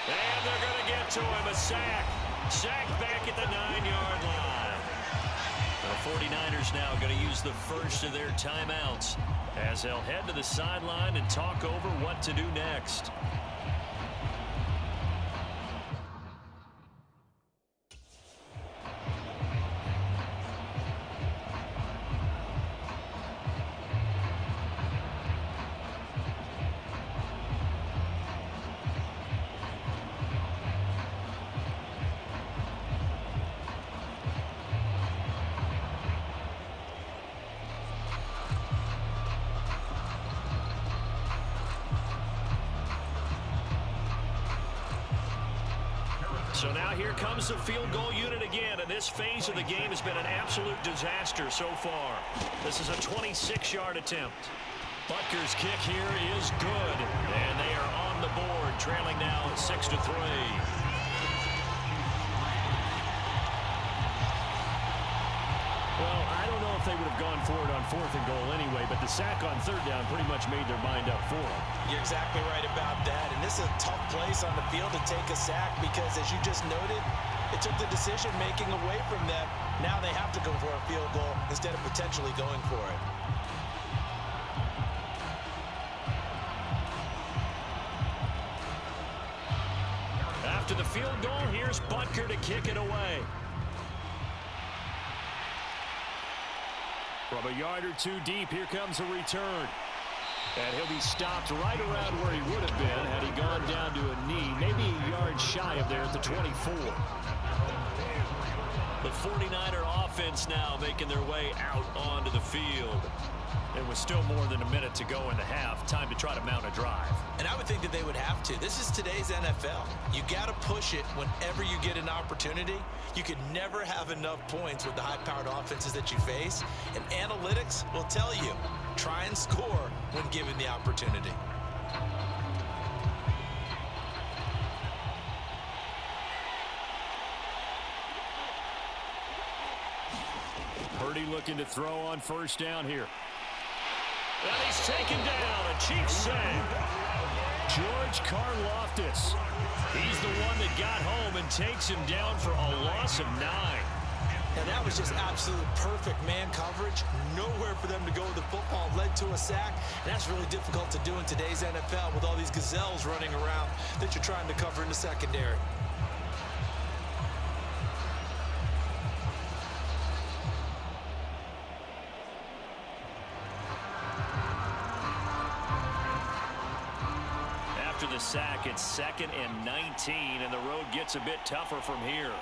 And they're going to get to him. A sack. Sack back at the 9-yard line. The 49ers now going to use the first of their timeouts as they'll head to the sideline and talk over what to do next. So now here comes the field goal unit again, and this phase of the game has been an absolute disaster so far. This is a 26-yard attempt. Butker's kick here is good, and they are on the board, trailing now at 6-3. Well, I don't know if they would have gone for it on 4th and goal anyway, but the sack on 3rd down pretty much made their mind up for them. You're exactly right about that, and this is a tough place on the field to take a sack because, as you just noted, it took the decision-making away from them. Now they have to go for a field goal instead of potentially going for it. After the field goal, here's Butker to kick it away. From a yard or two deep, here comes a return. And he'll be stopped right around where he would have been had he gone down to a knee, maybe a yard shy of there at the 24. The 49er offense now making their way out onto the field. It was still more than a minute to go in the half. Time to try to mount a drive. And I would think that they would have to. This is today's NFL. You got to push it whenever you get an opportunity. You can never have enough points with the high-powered offenses that you face. And analytics will tell you, try and score when given the opportunity. Purdy looking to throw on 1st down here. And he's taken down. A Cheifs sack. George Karlaftis. He's the one that got home and takes him down for a loss of 9. And that was just absolute perfect man coverage. Nowhere for them to go with the football. Led to a sack. And that's really difficult to do in today's NFL with all these gazelles running around that you're trying to cover in the secondary. After the sack, it's 2nd and 19, and the road gets a bit tougher from here.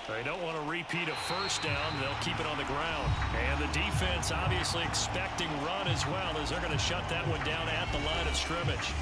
They don't want to repeat a 1st down. They'll keep it on the ground. And the defense obviously expecting run as well, as they're going to shut that one down at the line of scrimmage.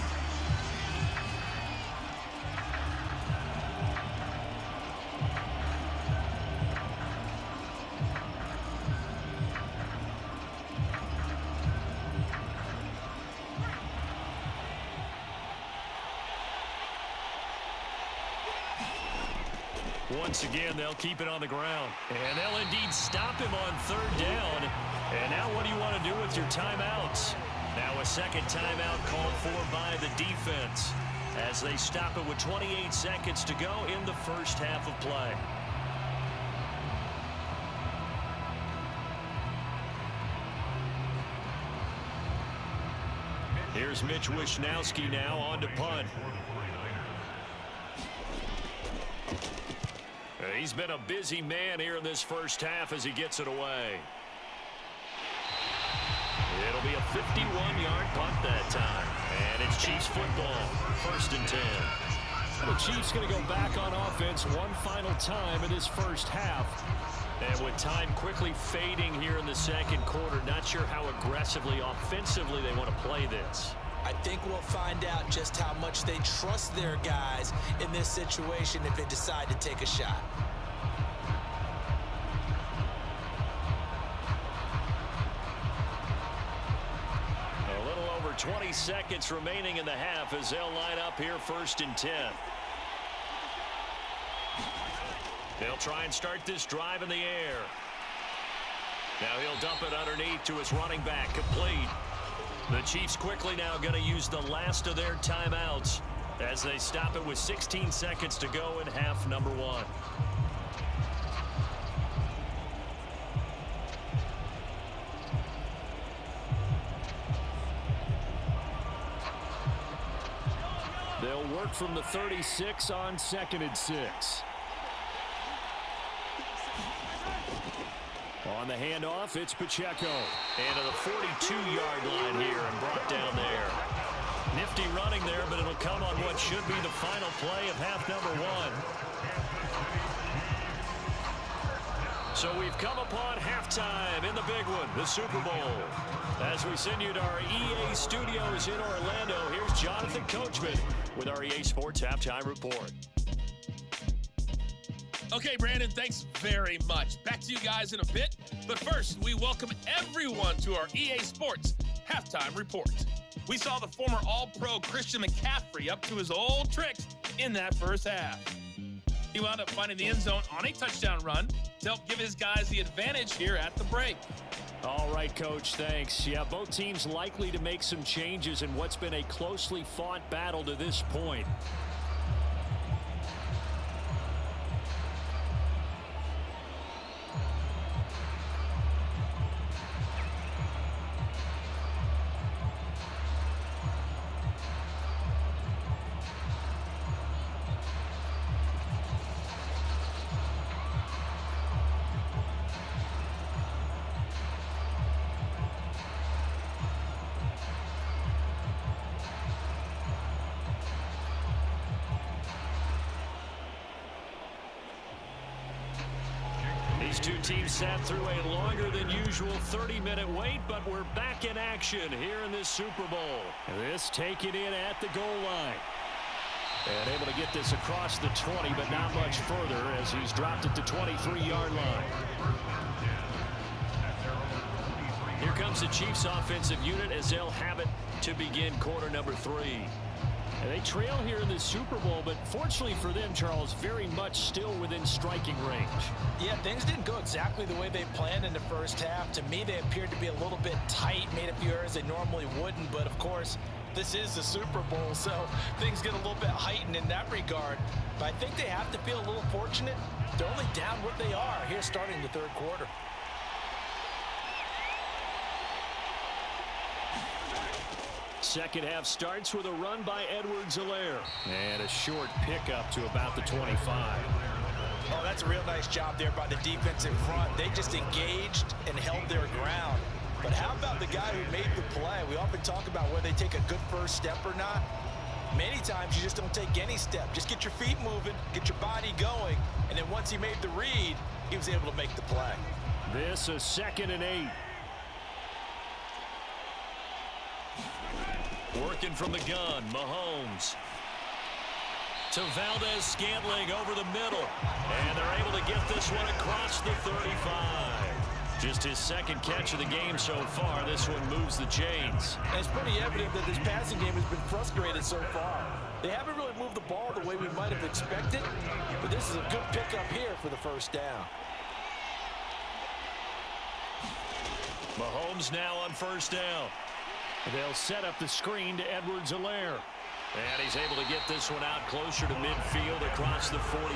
Once again, they'll keep it on the ground. And they'll indeed stop him on 3rd down. And now what do you want to do with your timeouts? Now a second timeout called for by the defense as they stop it with 28 seconds to go in the first half of play. Here's Mitch Wishnowsky now on to punt. He's been a busy man here in this first half as he gets it away. It'll be a 51-yard punt that time. And it's Chiefs football, 1st and 10. The Chiefs going to go back on offense one final time in this first half. And with time quickly fading here in the 2nd quarter, not sure how aggressively, offensively they want to play this. I think we'll find out just how much they trust their guys in this situation if they decide to take a shot. A little over 20 seconds remaining in the half as they'll line up here 1st and 10. They'll try and start this drive in the air. Now he'll dump it underneath to his running back, complete. The Chiefs quickly now going to use the last of their timeouts as they stop it with 16 seconds to go in half number 1. They'll work from the 36 on 2nd and 6. On the handoff, it's Pacheco. And to the 42-yard line here and brought down there. Nifty running there, but it'll come on what should be the final play of half number 1. So we've come upon halftime in the big one, the Super Bowl. As we send you to our EA studios in Orlando, here's Jonathan Coachman with our EA Sports Halftime Report. Okay, Brandon, thanks very much. Back to you guys in a bit. But first, we welcome everyone to our EA Sports Halftime Report. We saw the former All-Pro Christian McCaffrey up to his old tricks in that first half. He wound up finding the end zone on a touchdown run to help give his guys the advantage here at the break. All right, Coach, thanks. Yeah, both teams likely to make some changes in what's been a closely fought battle to this point. These two teams sat through a longer than usual 30-minute wait, but we're back in action here in this Super Bowl. This taken in at the goal line. And able to get this across the 20, but not much further as he's dropped it to 23-yard line. Here comes the Chiefs offensive unit as they'll have it to begin quarter number 3. And they trail here in the Super Bowl, but fortunately for them, Charles, very much still within striking range. Yeah, things didn't go exactly the way they planned in the first half. To me, they appeared to be a little bit tight, made a few errors they normally wouldn't. But, of course, this is the Super Bowl, so things get a little bit heightened in that regard. But I think they have to feel a little fortunate. They're only down what they are here starting the third quarter. Second half starts with a run by Edwards-Helaire. And a short pickup to about the 25. Oh, that's a real nice job there by the defense in front. They just engaged and held their ground. But how about the guy who made the play? We often talk about whether they take a good first step or not. Many times you just don't take any step. Just get your feet moving, get your body going, and then once he made the read, he was able to make the play. This is 2nd and 8. Working from the gun, Mahomes. To Valdez-Scantling over the middle. And they're able to get this one across the 35. Just his second catch of the game so far. This one moves the chains. And it's pretty evident that this passing game has been frustrated so far. They haven't really moved the ball the way we might have expected, but this is a good pickup here for the first down. Mahomes now on first down. They'll set up the screen to Edwards-Helaire. And he's able to get this one out closer to midfield across the 45.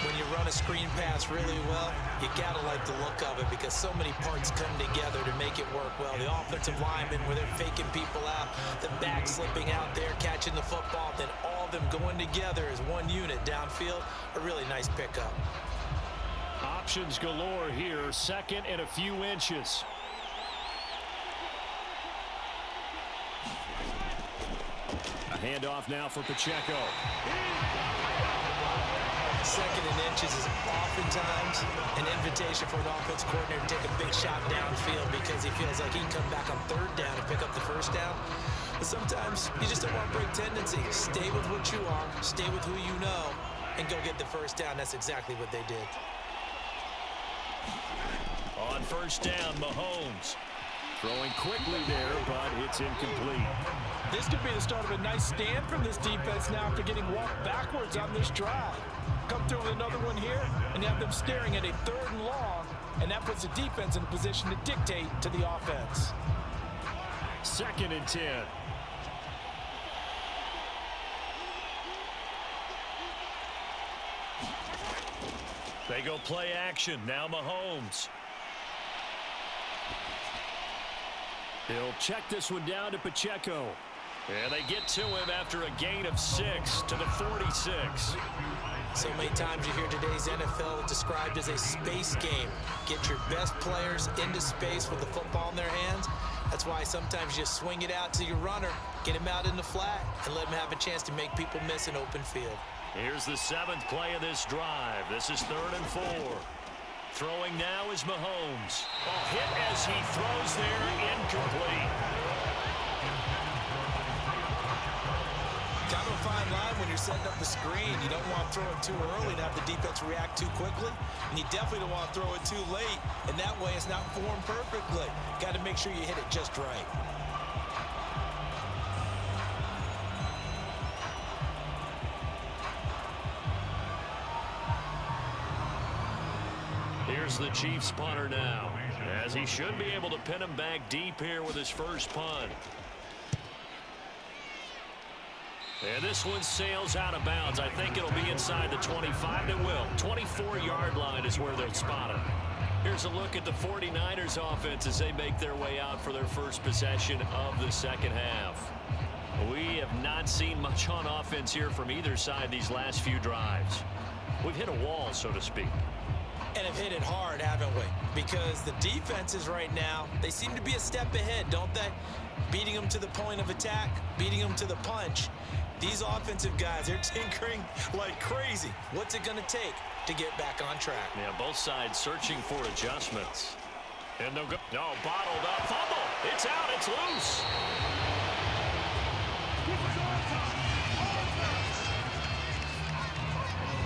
When you run a screen pass really well, you gotta like the look of it because so many parts come together to make it work well. The offensive linemen, where they're faking people out, the back slipping out there, catching the football, then all of them going together as one unit downfield. A really nice pickup. Options galore here, second and a few inches. A handoff now for Pacheco. Second and inches is oftentimes an invitation for an offense coordinator to take a big shot downfield because he feels like he can come back on third down and pick up the first down. But sometimes you just don't want to break tendency. Stay with what you are, stay with who you know, and go get the first down. That's exactly what they did. On first down, Mahomes. Throwing quickly there, but it's incomplete. This could be the start of a nice stand from this defense now after getting walked backwards on this drive. Come through with another one here and have them staring at a 3rd and long, and that puts the defense in a position to dictate to the offense. 2nd and 10. They go play action. Now Mahomes. He'll check this one down to Pacheco. And they get to him after a gain of 6 to the 46. So many times you hear today's NFL described as a space game. Get your best players into space with the football in their hands. That's why sometimes you swing it out to your runner, get him out in the flat, and let him have a chance to make people miss an open field. Here's the 7th play of this drive. This is 3rd and 4. Throwing now is Mahomes. Hit as he throws there, incomplete. Kind of a fine line when you're setting up the screen. You don't want to throw it too early and have the defense react too quickly. And you definitely don't want to throw it too late. And that way it's not formed perfectly. Got to make sure you hit it just right. Here's the Chiefs punter now, as he should be able to pin him back deep here with his first punt. And this one sails out of bounds. I think it'll be inside the 25. It will. 24-yard line is where they'll spot it. Here's a look at the 49ers offense as they make their way out for their first possession of the second half. We have not seen much on offense here from either side these last few drives. We've hit a wall, so to speak. And have hit it hard, haven't we? Because the defenses right now, they seem to be a step ahead, don't they? Beating them to the point of attack, beating them to the punch. These offensive guys, they're tinkering like crazy. What's it going to take to get back on track? Yeah, both sides searching for adjustments. And they'll go. No, bottled up. Fumble. It's out. It's loose.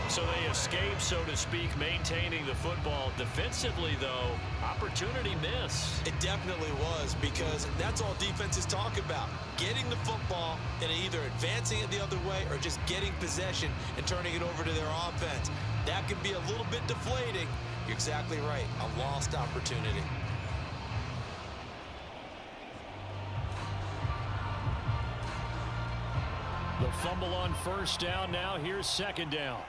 So they escape, so to speak, maintaining the football. Defensively, though, opportunity miss. It definitely was, because that's all defenses talk about. Getting the football and either advancing it the other way or just getting possession and turning it over to their offense. That can be a little bit deflating. You're exactly right. A lost opportunity. The fumble on first down. Now here's second down.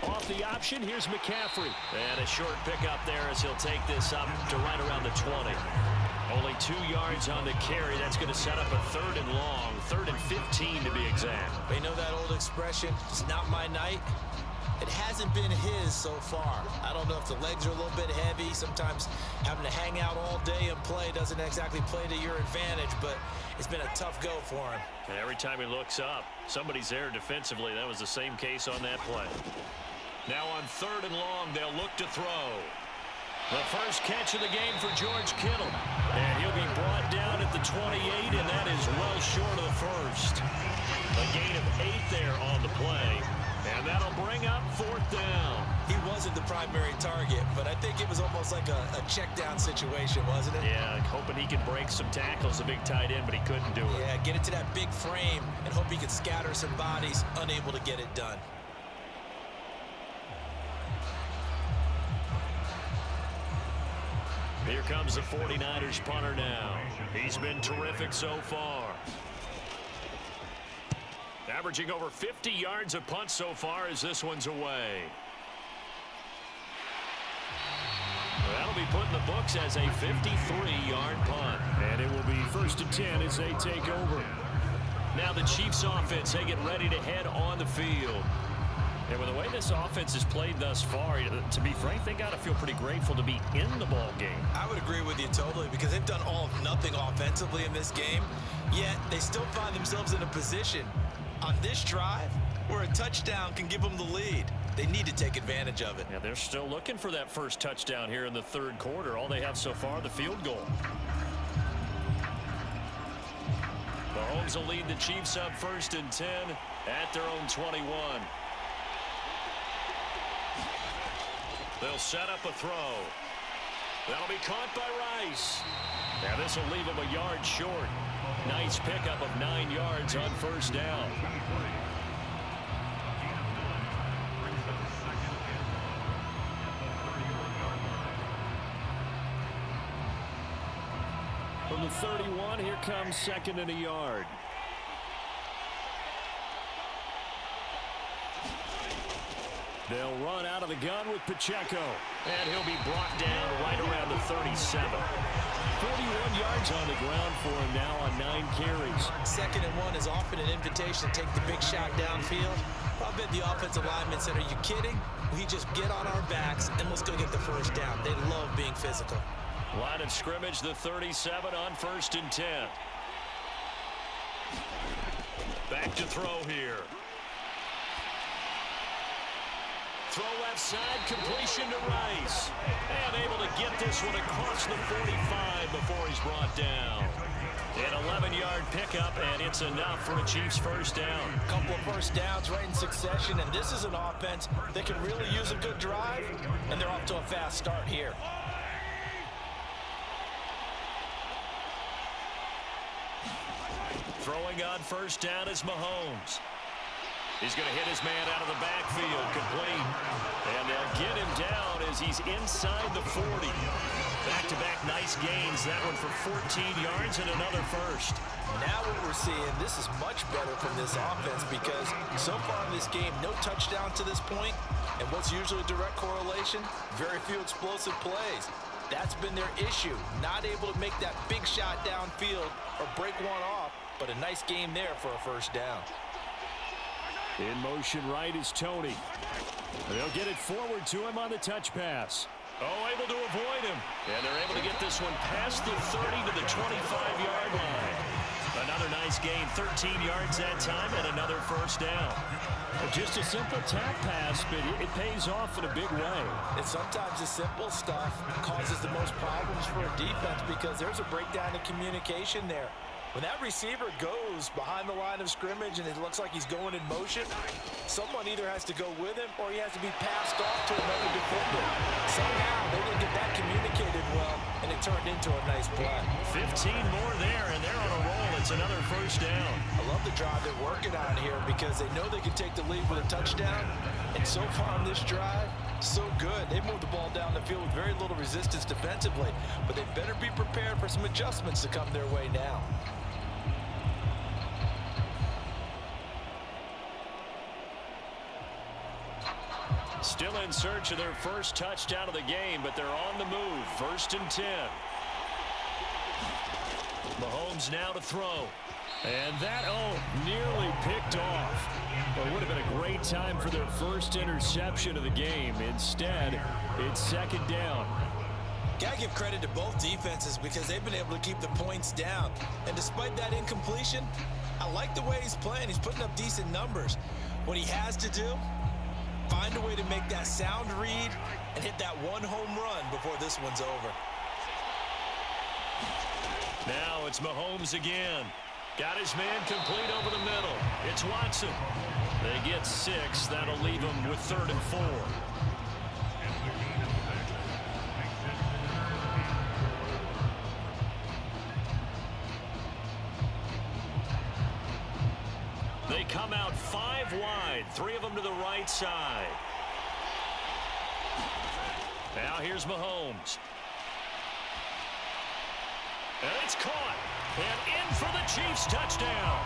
Off the option, here's McCaffrey. And a short pickup there as he'll take this up to right around the 20. Only 2 yards on the carry. That's going to set up a 3rd and long. 3rd and 15 to be exact. You know that old expression, it's not my night? It hasn't been his so far. I don't know if the legs are a little bit heavy. Sometimes having to hang out all day and play doesn't exactly play to your advantage, but it's been a tough go for him. And every time he looks up, somebody's there defensively. That was the same case on that play. Now on 3rd and long, they'll look to throw. The first catch of the game for George Kittle. And he'll be brought down at the 28, and that is well short of the first. A gain of 8 there on the play. And that'll bring up 4th down. He wasn't the primary target, but I think it was almost like a check down situation, wasn't it? Yeah, hoping he could break some tackles, the big tight end, but he couldn't do it. Yeah, get it to that big frame and hope he could scatter some bodies, unable to get it done. Here comes the 49ers punter now. He's been terrific so far. Averaging over 50 yards a punt so far as this one's away. That'll be put in the books as a 53-yard punt. And it will be 1st and 10 as they take over. Now the Chiefs offense, they get ready to head on the field. And with the way this offense has played thus far, to be frank, they got to feel pretty grateful to be in the ball game. I would agree with you totally, because they've done all of nothing offensively in this game, yet they still find themselves in a position on this drive where a touchdown can give them the lead. They need to take advantage of it. Yeah, they're still looking for that first touchdown here in the 3rd quarter. All they have so far, the field goal. Mahomes will lead the Chiefs up 1st and 10 at their own 21. They'll set up a throw. That'll be caught by Rice. Now this will leave him a yard short. Nice pickup of 9 yards on first down. From the 31, here comes 2nd and a yard. They'll run out of the gun with Pacheco. And he'll be brought down right around the 37. 41 yards on the ground for him now on 9 carries. 2nd and 1 is often an invitation to take the big shot downfield. I bet the offensive lineman said, are you kidding? We just get on our backs and let's go get the first down. They love being physical. Line of scrimmage, the 37 on 1st and 10. Back to throw here. Throw left side, completion to Rice. And able to get this one across the 45 before he's brought down. An 11-yard pickup, and it's enough for a Chiefs first down. A couple of first downs right in succession, and this is an offense that can really use a good drive, and they're off to a fast start here. Throwing on first down is Mahomes. He's going to hit his man out of the backfield, complete. And they'll get him down as he's inside the 40. Back-to-back nice gains. That one for 14 yards and another first. Now what we're seeing, this is much better from this offense because so far in this game, no touchdown to this point. And what's usually a direct correlation? Very few explosive plays. That's been their issue. Not able to make that big shot downfield or break one off, but a nice game there for a first down. In motion right is Tony. They'll get it forward to him on the touch pass. Oh, able to avoid him. And they're able to get this one past the 30 to the 25-yard line. Another nice gain, 13 yards that time, and another first down. Just a simple tap pass, but it pays off in a big way. And sometimes the simple stuff causes the most problems for a defense because there's a breakdown in communication there. When that receiver goes behind the line of scrimmage and it looks like he's going in motion, someone either has to go with him or he has to be passed off to another defender. Somehow they didn't get that communicated well, and it turned into a nice play. 15 more there, and they're on a roll. It's another first down. I love the drive they're working on here because they know they can take the lead with a touchdown. And so far on this drive, so good. They moved the ball down the field with very little resistance defensively, but they better be prepared for some adjustments to come their way now. Still in search of their first touchdown of the game, but they're on the move. 1st and 10. Mahomes now to throw. And that, nearly picked off. Well, it would have been a great time for their first interception of the game. Instead, it's 2nd down. Gotta give credit to both defenses because they've been able to keep the points down. And despite that incompletion, I like the way he's playing. He's putting up decent numbers. What he has to do, find a way to make that sound read and hit that one home run before this one's over. Now it's Mahomes again. Got his man complete over the middle. It's Watson. They get 6. That'll leave them with 3rd and 4. They come out 5 wide, 3 of them to the right side. Now here's Mahomes. And it's caught. And in for the Chiefs touchdown.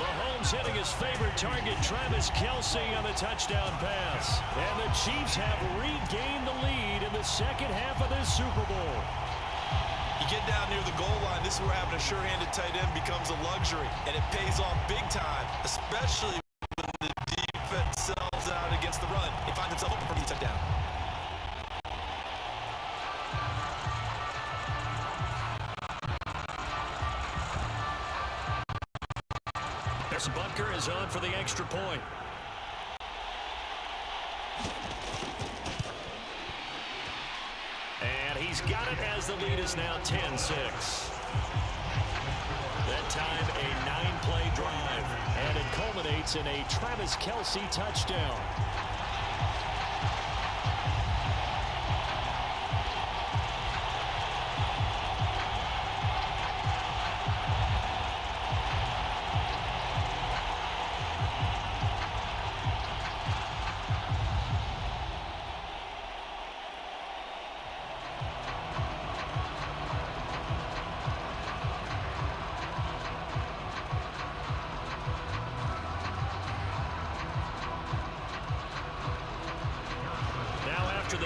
Mahomes hitting his favorite target, Travis Kelce, on the touchdown pass. And the Chiefs have regained the lead in the second half of this Super Bowl. You get down near the goal line, this is where having a sure-handed tight end becomes a luxury, and it pays off big time, especially when the defense sells out against the run. It finds itself open for the touchdown. Bunker is on for the extra point. And he's got it as the lead is now 10-6. That time a 9-play drive. And it culminates in a Travis Kelce touchdown.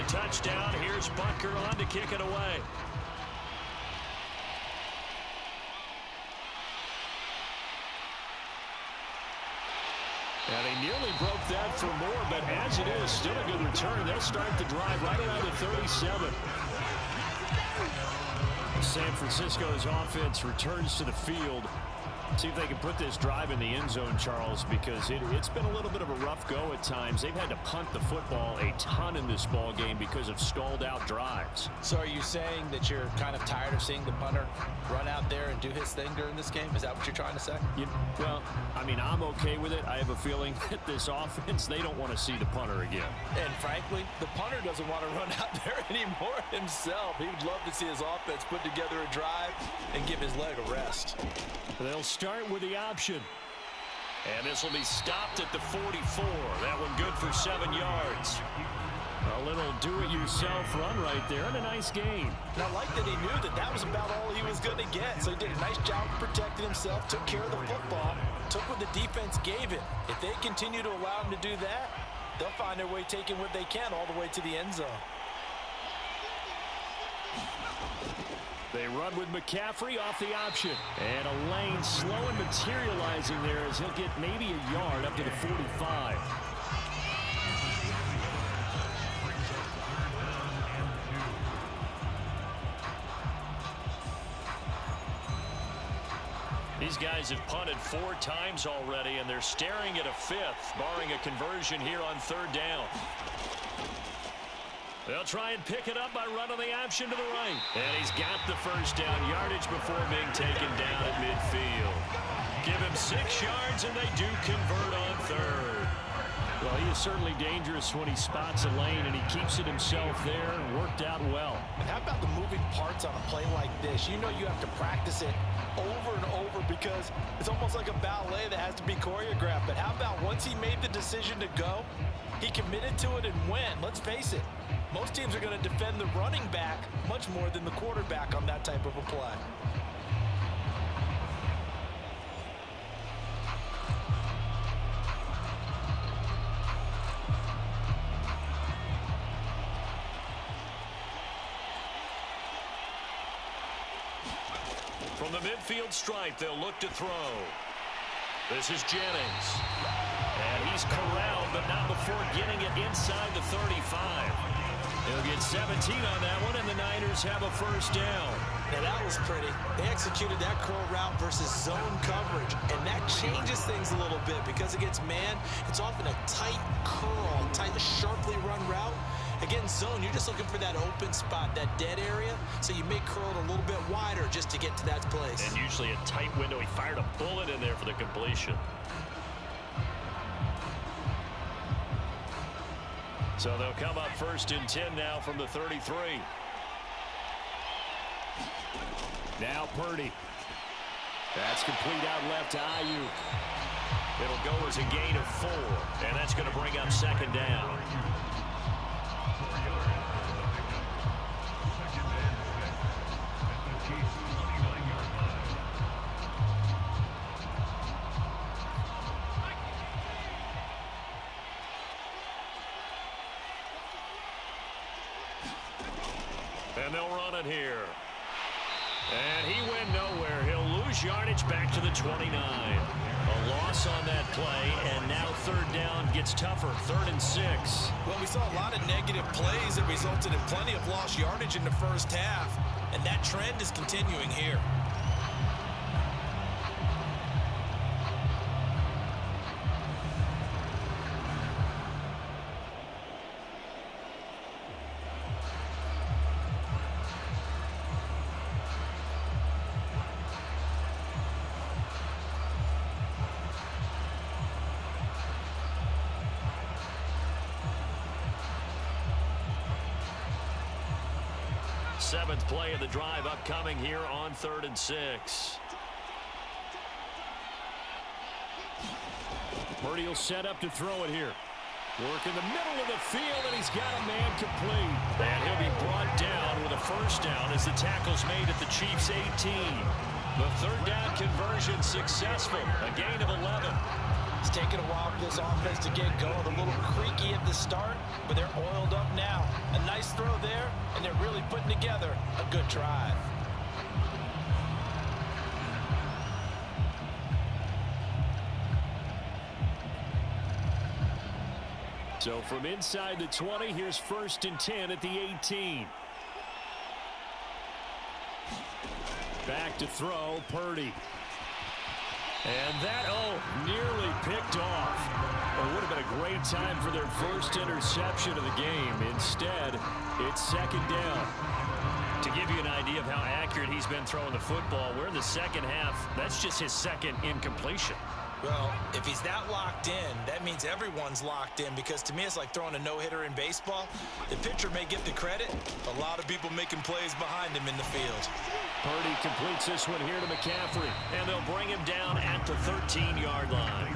Touchdown. Here's Bunker on to kick it away. And he nearly broke that for more, but as it is, still a good return. They'll start the drive right around the 37. San Francisco's offense returns to the field. See if they can put this drive in the end zone, Charles, because it's been a little bit of a rough go at times. They've had to punt the football a ton in this ball game because of stalled-out drives. So are you saying that you're kind of tired of seeing the punter run out there and do his thing during this game? Is that what you're trying to say? Well, I mean, I'm okay with it. I have a feeling that this offense, they don't want to see the punter again. And frankly, the punter doesn't want to run out there anymore himself. He would love to see his offense put together a drive and give his leg a rest. They'll start with the option. And this will be stopped at the 44. That one good for 7 yards. A little do-it-yourself run right there, and a nice gain. And I like that he knew that that was about all he was going to get. So he did a nice job protecting himself, took care of the football, took what the defense gave him. If they continue to allow him to do that, they'll find their way taking what they can all the way to the end zone. They run with McCaffrey off the option. And a lane slow and materializing there as he'll get maybe a yard up to the 45. These guys have punted 4 times already, and they're staring at a 5th, barring a conversion here on 3rd down. They'll try and pick it up by running the option to the right. And he's got the first down yardage before being taken down at midfield. Give him 6 yards, and they do convert on 3rd. Well, he is certainly dangerous when he spots a lane, and he keeps it himself there and worked out well. And how about the moving parts on a play like this? You know you have to practice it over and over because it's almost like a ballet that has to be choreographed. But how about once he made the decision to go, he committed to it and went. Let's face it, most teams are going to defend the running back much more than the quarterback on that type of a play. From the midfield stripe, they'll look to throw. This is Jennings. And he's corralled, but not before getting it inside the 35. He'll get 17 on that one, and the Niners have a first down. Now that was pretty. They executed that curl route versus zone coverage, and that changes things a little bit because against man, it's often a tight curl, tight, sharply run route. Against zone, you're just looking for that open spot, that dead area, so you may curl it a little bit wider just to get to that place. And usually a tight window. He fired a bullet in there for the completion. So they'll come up 1st and 10 now from the 33. Now Purdy. That's complete out left to Ayuk. It'll go as a gain of 4, and that's going to bring up 2nd down. And they'll run it here. And he went nowhere. He'll lose yardage back to the 29. A loss on that play, and now 3rd down gets tougher. 3rd and 6. Well, we saw a lot of negative plays that resulted in plenty of lost yardage in the first half, and that trend is continuing here. Seventh play of the drive upcoming here on 3rd and 6. Purdy will set up to throw it here. Work in the middle of the field, and he's got a man complete. And he'll be brought down with a first down as the tackle's made at the Chiefs' 18. The 3rd down conversion successful. A gain of 11. It's taken a while for this offense to get going. A little creaky at the start, but they're oiled up now. A nice throw there, and they're really putting together a good drive. So from inside the 20, here's 1st and 10 at the 18. Back to throw, Purdy. And that, nearly picked off. It would have been a great time for their first interception of the game. Instead, it's 2nd down. To give you an idea of how accurate he's been throwing the football, we're in the second half. That's just his 2nd incompletion. Well, if he's that locked in, that means everyone's locked in, because to me it's like throwing a no-hitter in baseball. The pitcher may get the credit, a lot of people making plays behind him in the field. Purdy completes this one here to McCaffrey, and they'll bring him down at the 13-yard line.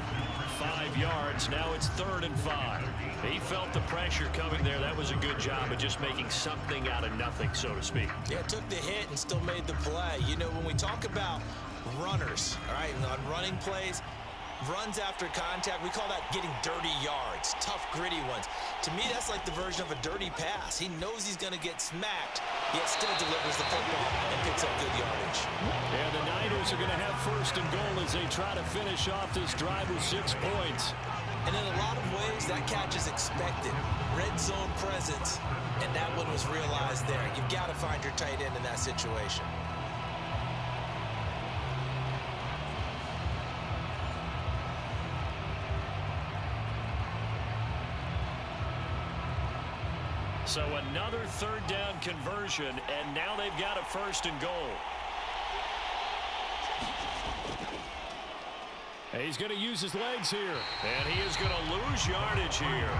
5 yards, now it's 3rd and 5. He felt the pressure coming there. That was a good job of just making something out of nothing, so to speak. Yeah, took the hit and still made the play. You know, when we talk about runners, all right, on running plays, runs after contact, we call that getting dirty yards, tough, gritty ones. To me, that's like the version of a dirty pass. He knows he's going to get smacked, yet still delivers the football and picks up good yardage. And the Niners are going to have 1st and goal as they try to finish off this drive with 6 points. And in a lot of ways, that catch is expected. Red zone presence, and that one was realized there. You've got to find your tight end in that situation. So another 3rd down conversion, and now they've got a 1st and goal. He's going to use his legs here. And he is going to lose yardage here.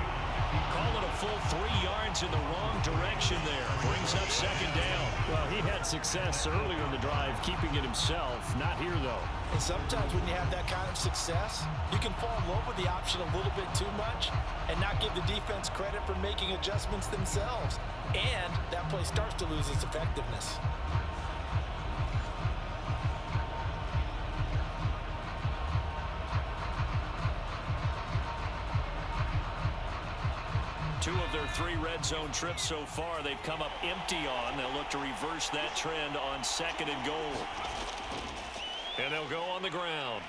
Call it a full 3 yards in the wrong direction there. Brings up 2nd down. Well, he had success earlier in the drive, keeping it himself. Not here, though. And sometimes when you have that kind of success, you can fall in love with the option a little bit too much and not give the defense credit for making adjustments themselves. And that play starts to lose its effectiveness. Two of their 3 red zone trips so far, they've come up empty on. They'll look to reverse that trend on 2nd and goal. And they'll go on the ground.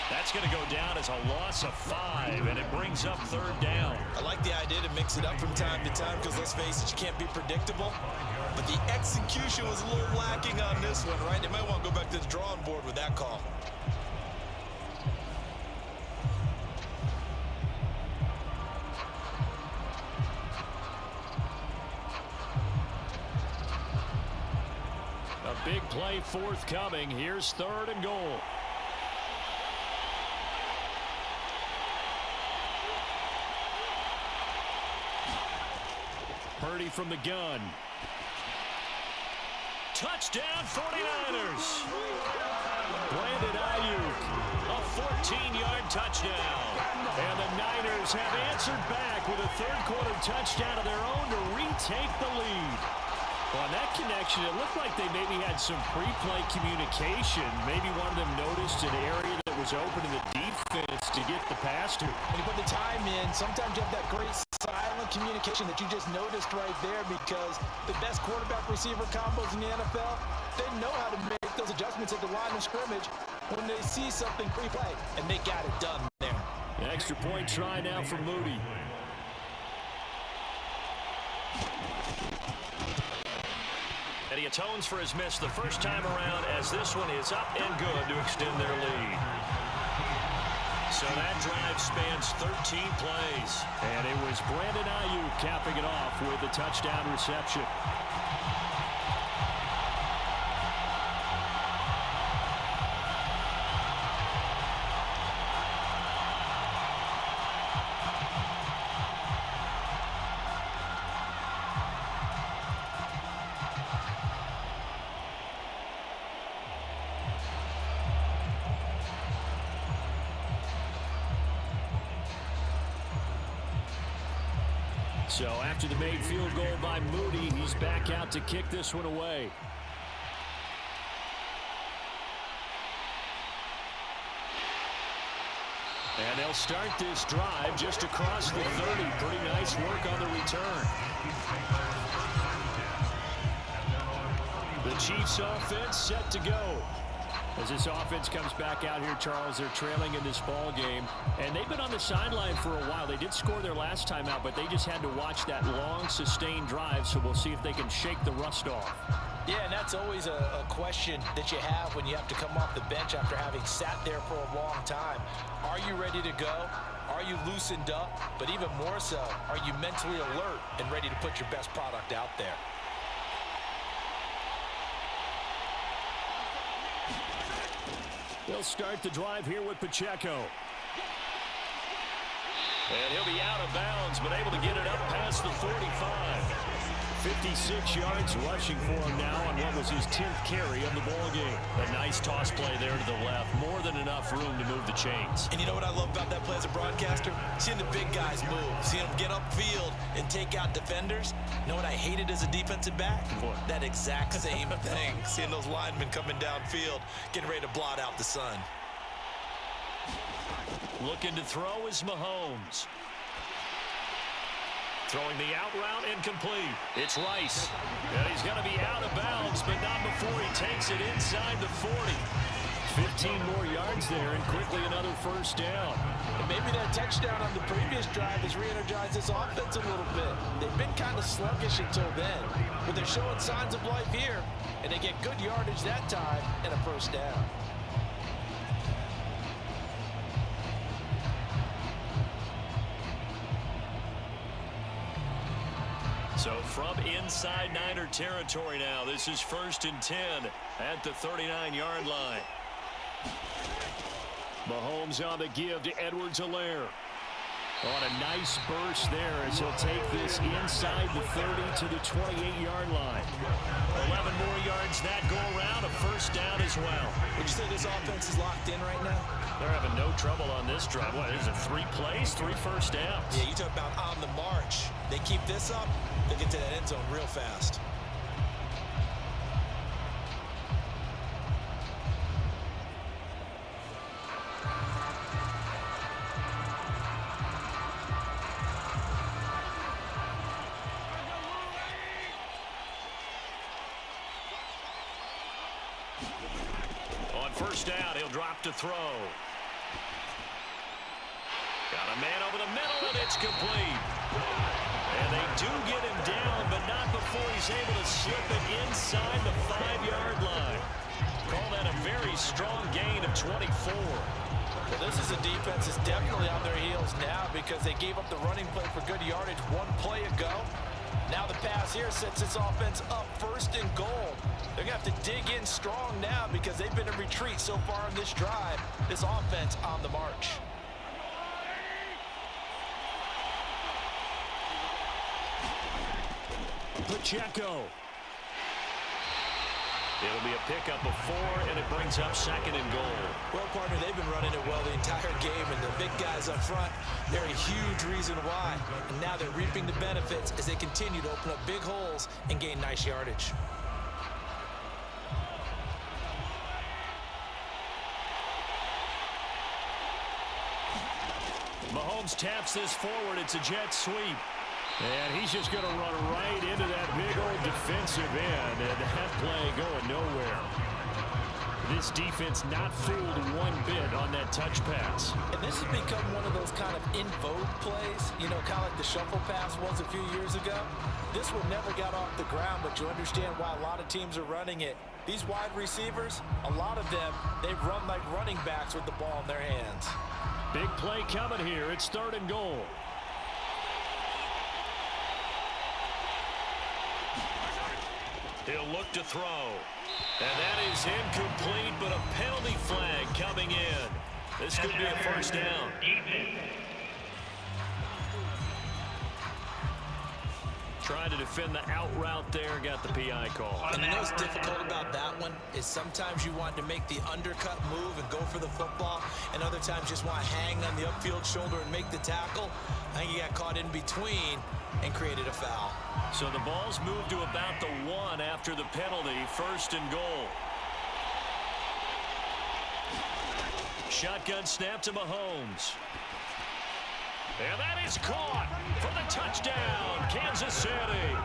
That's going to go down as a loss of 5, and it brings up 3rd down. I like the idea to mix it up from time to time because, let's face it, you can't be predictable. But the execution was a little lacking on this one, right? They might want to go back to the drawing board with that call. A big play forthcoming. Here's 3rd and goal. Purdy from the gun. Touchdown 49ers. Brandon Ayuk, a 14-yard touchdown. And the Niners have answered back with a 3rd quarter touchdown of their own to retake the lead. Well, on that connection, it looked like they maybe had some pre-play communication. Maybe one of them noticed an area that was open in the defense to get the pass to. When you put the time in, sometimes you have that great silent communication that you just noticed right there, because the best quarterback-receiver combos in the NFL, they know how to make those adjustments at the line of scrimmage when they see something pre-play, and they got it done there. An extra point try now for Moody. And he atones for his miss the first time around, as this one is up and good to extend their lead. So that drive spans 13 plays. And it was Brandon Ayuk capping it off with a touchdown reception. So after the made field goal by Moody, he's back out to kick this one away. And they'll start this drive just across the 30. Pretty nice work on the return. The Chiefs offense set to go. As this offense comes back out here, Charles, they're trailing in this ball game, and they've been on the sideline for a while. They did score their last time out, but they just had to watch that long, sustained drive, so we'll see if they can shake the rust off. Yeah, and that's always a question that you have when you have to come off the bench after having sat there for a long time. Are you ready to go? Are you loosened up? But even more so, are you mentally alert and ready to put your best product out there? They'll start the drive here with Pacheco. And he'll be out of bounds, but able to get it up past the 45. 56 yards rushing for him now on what was his 10th carry of the ball game. A nice toss play there to the left. More than enough room to move the chains. And you know what I love about that play as a broadcaster? Seeing the big guys move. Seeing them get upfield and take out defenders. You know what I hated as a defensive back? What? That exact same thing. Seeing those linemen coming downfield, getting ready to blot out the sun. Looking to throw is Mahomes. Throwing the out route incomplete. It's Rice. And he's going to be out of bounds, but not before he takes it inside the 40. 15 more yards there, and quickly another first down. And maybe that touchdown on the previous drive has re-energized this offense a little bit. They've been kind of sluggish until then, but they're showing signs of life here, and they get good yardage that time and a first down. So from inside Niner territory now, this is 1st and 10 at the 39-yard line. Mahomes on the give to Edwards-Helaire. On a nice burst there as he'll take this inside the 30 to the 28-yard line. 11 more yards that go around, a first down as well. Would you say this offense is locked in right now? They're having no trouble on this drive. What is it, 3 plays, 3 first downs? Yeah, you talk about on the march. They keep this up, they'll get to that end zone real fast. On first down, he'll drop to throw. Got a man over the middle, and it's complete. And they do get him down, but not before he's able to slip it inside the 5-yard line. Call that a very strong gain of 24. Well, this is a defense that's definitely on their heels now because they gave up the running play for good yardage one play ago. Now the pass here sets this offense up 1st and goal. They're going to have to dig in strong now because they've been in retreat so far on this drive. This offense on the march. Pacheco. It'll be a pickup of 4, and it brings up 2nd and goal. Well, partner, they've been running it well the entire game, and the big guys up front, they're a huge reason why. And now they're reaping the benefits as they continue to open up big holes and gain nice yardage. Mahomes taps this forward. It's a jet sweep. And he's just going to run right into that big old defensive end, and that play going nowhere. This defense not fooled one bit on that touch pass. And this has become one of those kind of in vogue plays, you know, kind of like the shuffle pass was a few years ago. This one never got off the ground, but you understand why a lot of teams are running it. These wide receivers, a lot of them, they run like running backs with the ball in their hands. Big play coming here. It's 3rd and goal. He'll look to throw. And that is incomplete, but a penalty flag coming in. This could be a first down. Trying to defend the out route there, got the PI call. And you know what's difficult about that one is sometimes you want to make the undercut move and go for the football, and other times just want to hang on the upfield shoulder and make the tackle. I think he got caught in between and created a foul. So the ball's moved to about the 1 after the penalty, 1st and goal. Shotgun snap to Mahomes. And that is caught for the touchdown, Kansas City.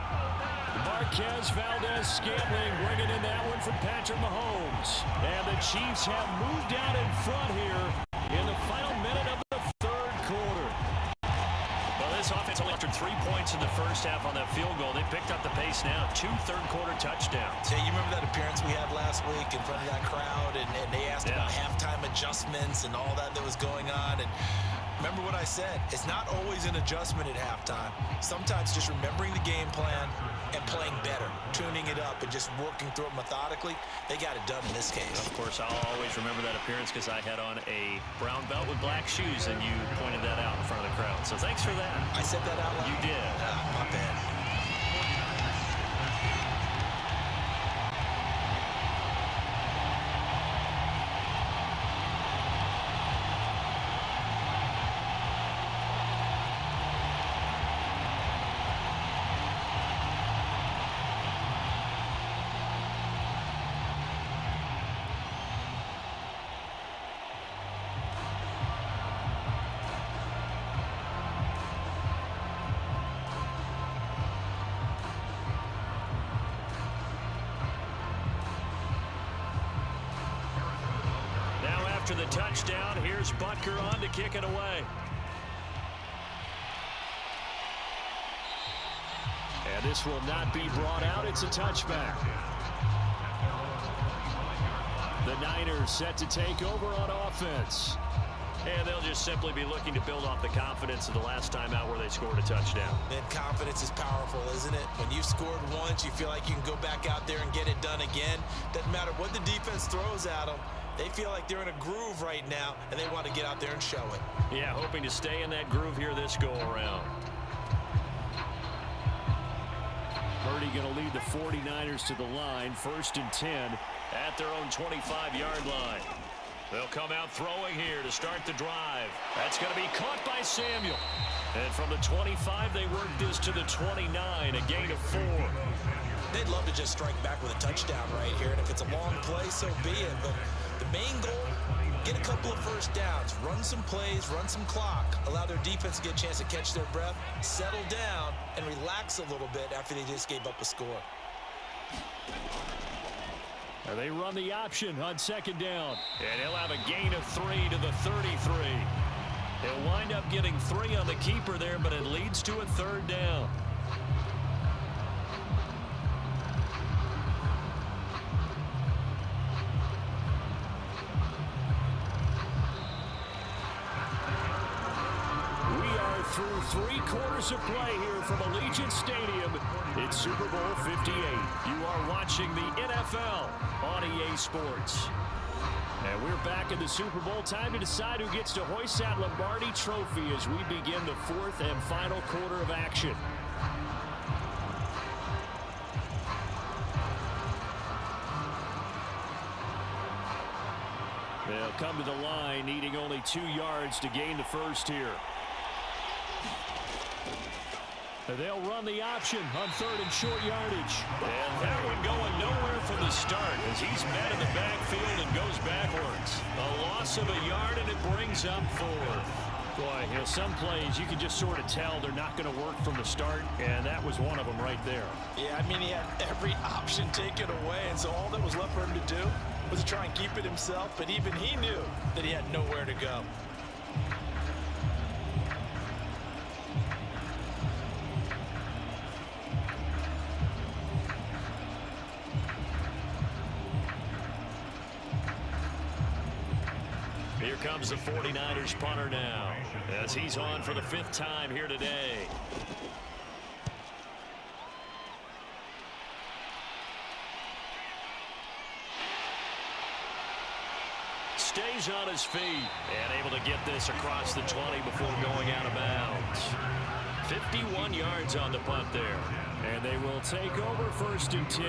Marquez Valdez-Scantling bringing in that one from Patrick Mahomes. And the Chiefs have moved out in front here in the final minute of the third quarter. Well, this offense only after 3 points in the first half on that field goal. They picked up the pace now. 2 third-quarter touchdowns. Hey, you remember that appearance we had last week in front of that crowd, and they asked about halftime adjustments and all that was going on, and remember what I said. It's not always an adjustment at halftime. Sometimes just remembering the game plan and playing better, tuning it up and just working through it methodically. They got it done in this case. Of course, I'll always remember that appearance because I had on a brown belt with black shoes, and you pointed that out in front of the crowd. So thanks for that. I said that out loud? You did. My bad. After the touchdown, here's Butker on to kick it away. And this will not be brought out. It's a touchback. The Niners set to take over on offense. And they'll just simply be looking to build off the confidence of the last time out where they scored a touchdown. Man, confidence is powerful, isn't it? When you've scored once, you feel like you can go back out there and get it done again. Doesn't matter what the defense throws at them. They feel like they're in a groove right now, and they want to get out there and show it. Yeah, hoping to stay in that groove here this go-around. Purdy going to lead the 49ers to the line. 1st and 10 at their own 25-yard line. They'll come out throwing here to start the drive. That's going to be caught by Samuel. And from the 25, they work this to the 29, a gain of 4. They'd love to just strike back with a touchdown right here, and if it's a long play, so be it. But the main goal, get a couple of first downs, run some plays, run some clock, allow their defense to get a chance to catch their breath, settle down, and relax a little bit after they just gave up a score. And they run the option on 2nd down. And he'll have a gain of 3 to the 33. He'll wind up getting 3 on the keeper there, but it leads to a 3rd down. Through 3 quarters of play here from Allegiant Stadium. It's Super Bowl 58. You are watching the NFL on EA Sports. And we're back in the Super Bowl. Time to decide who gets to hoist that Lombardi trophy as we begin the 4th and final quarter of action. They'll come to the line, needing only 2 yards to gain the first here. They'll run the option on 3rd and short yardage. And that one going nowhere from the start as he's met in the backfield and goes backwards. A loss of a yard, and it brings up 4. Boy, you know, some plays you can just sort of tell they're not going to work from the start, and that was one of them right there. Yeah, I mean, he had every option taken away, and so all that was left for him to do was to try and keep it himself, but even he knew that he had nowhere to go. Here comes the 49ers punter now as he's on for the 5th time here today. Stays on his feet and able to get this across the 20 before going out of bounds. 51 yards on the punt there. And they will take over 1st and 10.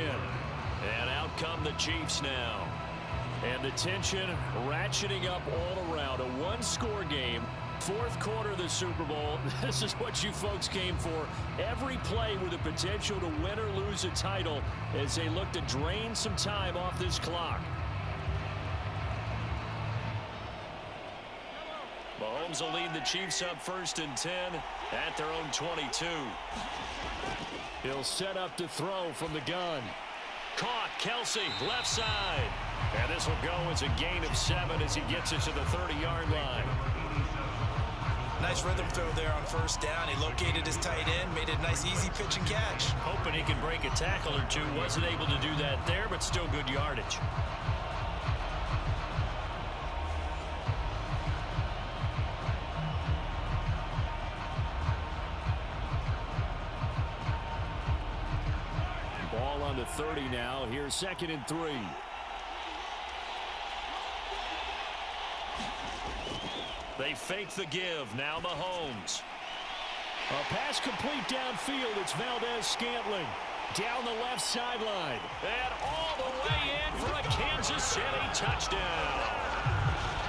And out come the Chiefs now. And the tension ratcheting up all around. A 1-score game. 4th quarter of the Super Bowl. This is what you folks came for. Every play with the potential to win or lose a title as they look to drain some time off this clock. Mahomes will lead the Chiefs up 1st and 10 at their own 22. He'll set up to throw from the gun. Caught. Kelsey, left side. And this will go as a gain of 7 as he gets it to the 30-yard line. Nice rhythm throw there on 1st down. He located his tight end, made it a nice easy pitch and catch. Hoping he could break a tackle or two. Wasn't able to do that there, but still good yardage. Ball on the 30 now. Here's 2nd and 3. They fake the give. Now Mahomes. A pass complete downfield. It's Valdez-Scantling down the left sideline. And all the way in for a Kansas City touchdown.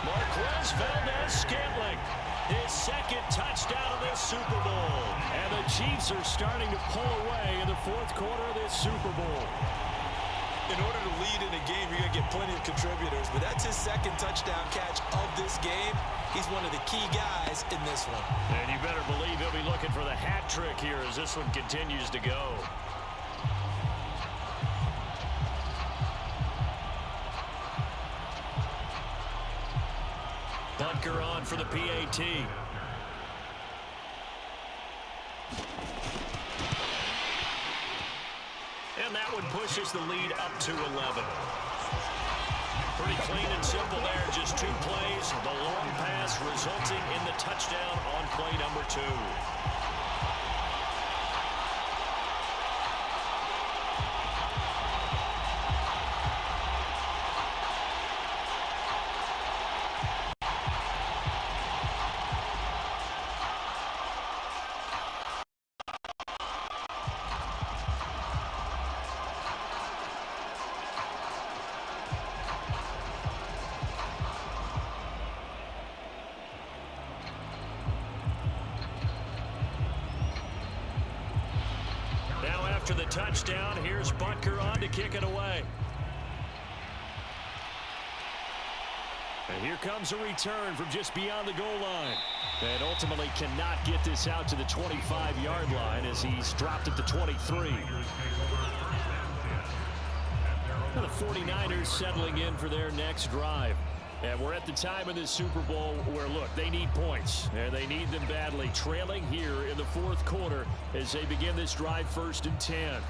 Marquez Valdez-Scantling, his 2nd touchdown of this Super Bowl. And the Chiefs are starting to pull away in the 4th quarter of this Super Bowl. In order to lead in a game, you're going to get plenty of contributors, but that's his 2nd touchdown catch of this game. He's one of the key guys in this one. And you better believe he'll be looking for the hat trick here as this one continues to go. Bunker on for the PAT. And that one pushes the lead up to 11. Pretty clean and simple there. Just 2 plays. The long pass resulting in the touchdown on play number 2. After the touchdown, here's Bunker on to kick it away. And here comes a return from just beyond the goal line. And ultimately cannot get this out to the 25-yard line as he's dropped at the 23. And the 49ers settling in for their next drive. And we're at the time in this Super Bowl where, look, they need points. And they need them badly. Trailing here in the 4th quarter as they begin this drive 1st and 10.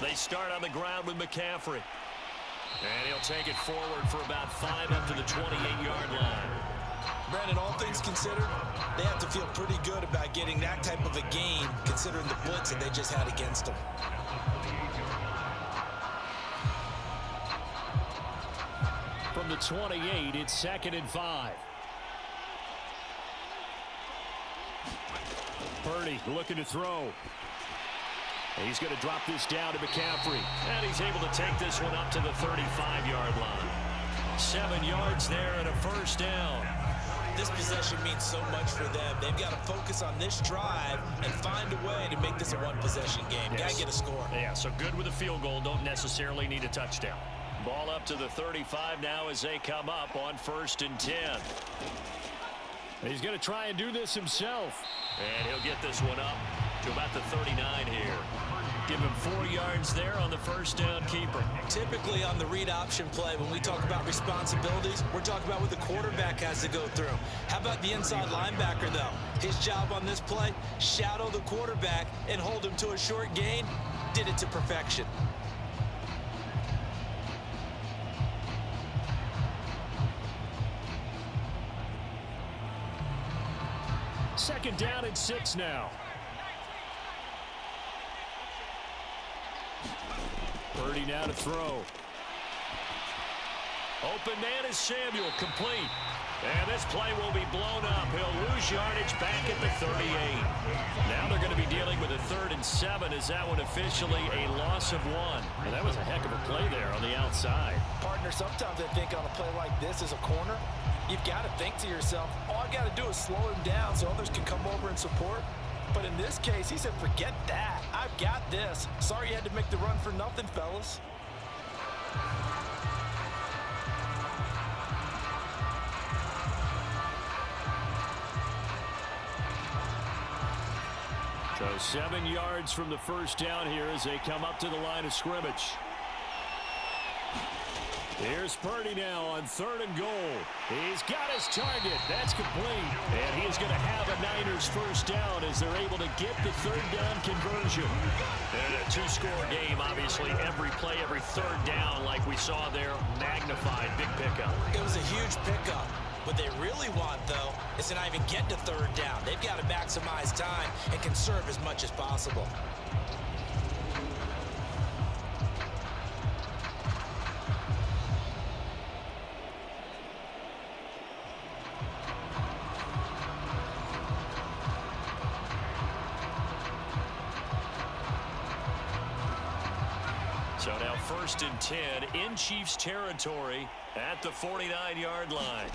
They start on the ground with McCaffrey. And he'll take it forward for about 5 up to the 28-yard line. Brandon, all things considered, they have to feel pretty good about getting that type of a gain considering the blitz that they just had against them. From the 28, it's 2nd and 5. Purdy looking to throw. He's going to drop this down to McCaffrey. And he's able to take this one up to the 35-yard line. 7 yards there and a 1st down. This possession means so much for them. They've got to focus on this drive and find a way to make this a one-possession game. Yes. Got to get a score. Yeah, so good with a field goal. Don't necessarily need a touchdown. Ball up to the 35 now as they come up on 1st and 10. He's going to try and do this himself. And he'll get this one up to about the 39 here. Give him 4 yards there on the 1st down keeper. Typically on the read option play, when we talk about responsibilities, we're talking about what the quarterback has to go through. How about the inside linebacker, though? His job on this play, shadow the quarterback and hold him to a short gain. Did it to perfection. Second down and 6 now. Purdy now to throw. Open man is Samuel, complete. And this play will be blown up. He'll lose yardage back at the 38. Now they're going to be dealing with a 3rd and 7. Is that one officially a loss of 1? And that was a heck of a play there on the outside. Partner, sometimes I think on a play like this as a corner, you've got to think to yourself, all I've got to do is slow him down so others can come over and support. But in this case, he said, forget that. I've got this. Sorry you had to make the run for nothing, fellas. So 7 yards from the first down here as they come up to the line of scrimmage. Here's Purdy now on 3rd and goal. He's got his target. That's complete. And he is going to have a Niners first down as they're able to get the 3rd down conversion. And a 2-score game, obviously. Every play, every 3rd down, like we saw there, magnified. Big pickup. It was a huge pickup. What they really want, though, is to not even get to 3rd down. They've got to maximize time and conserve as much as possible. So now 1st and 10 in Chiefs territory at the 49-yard line.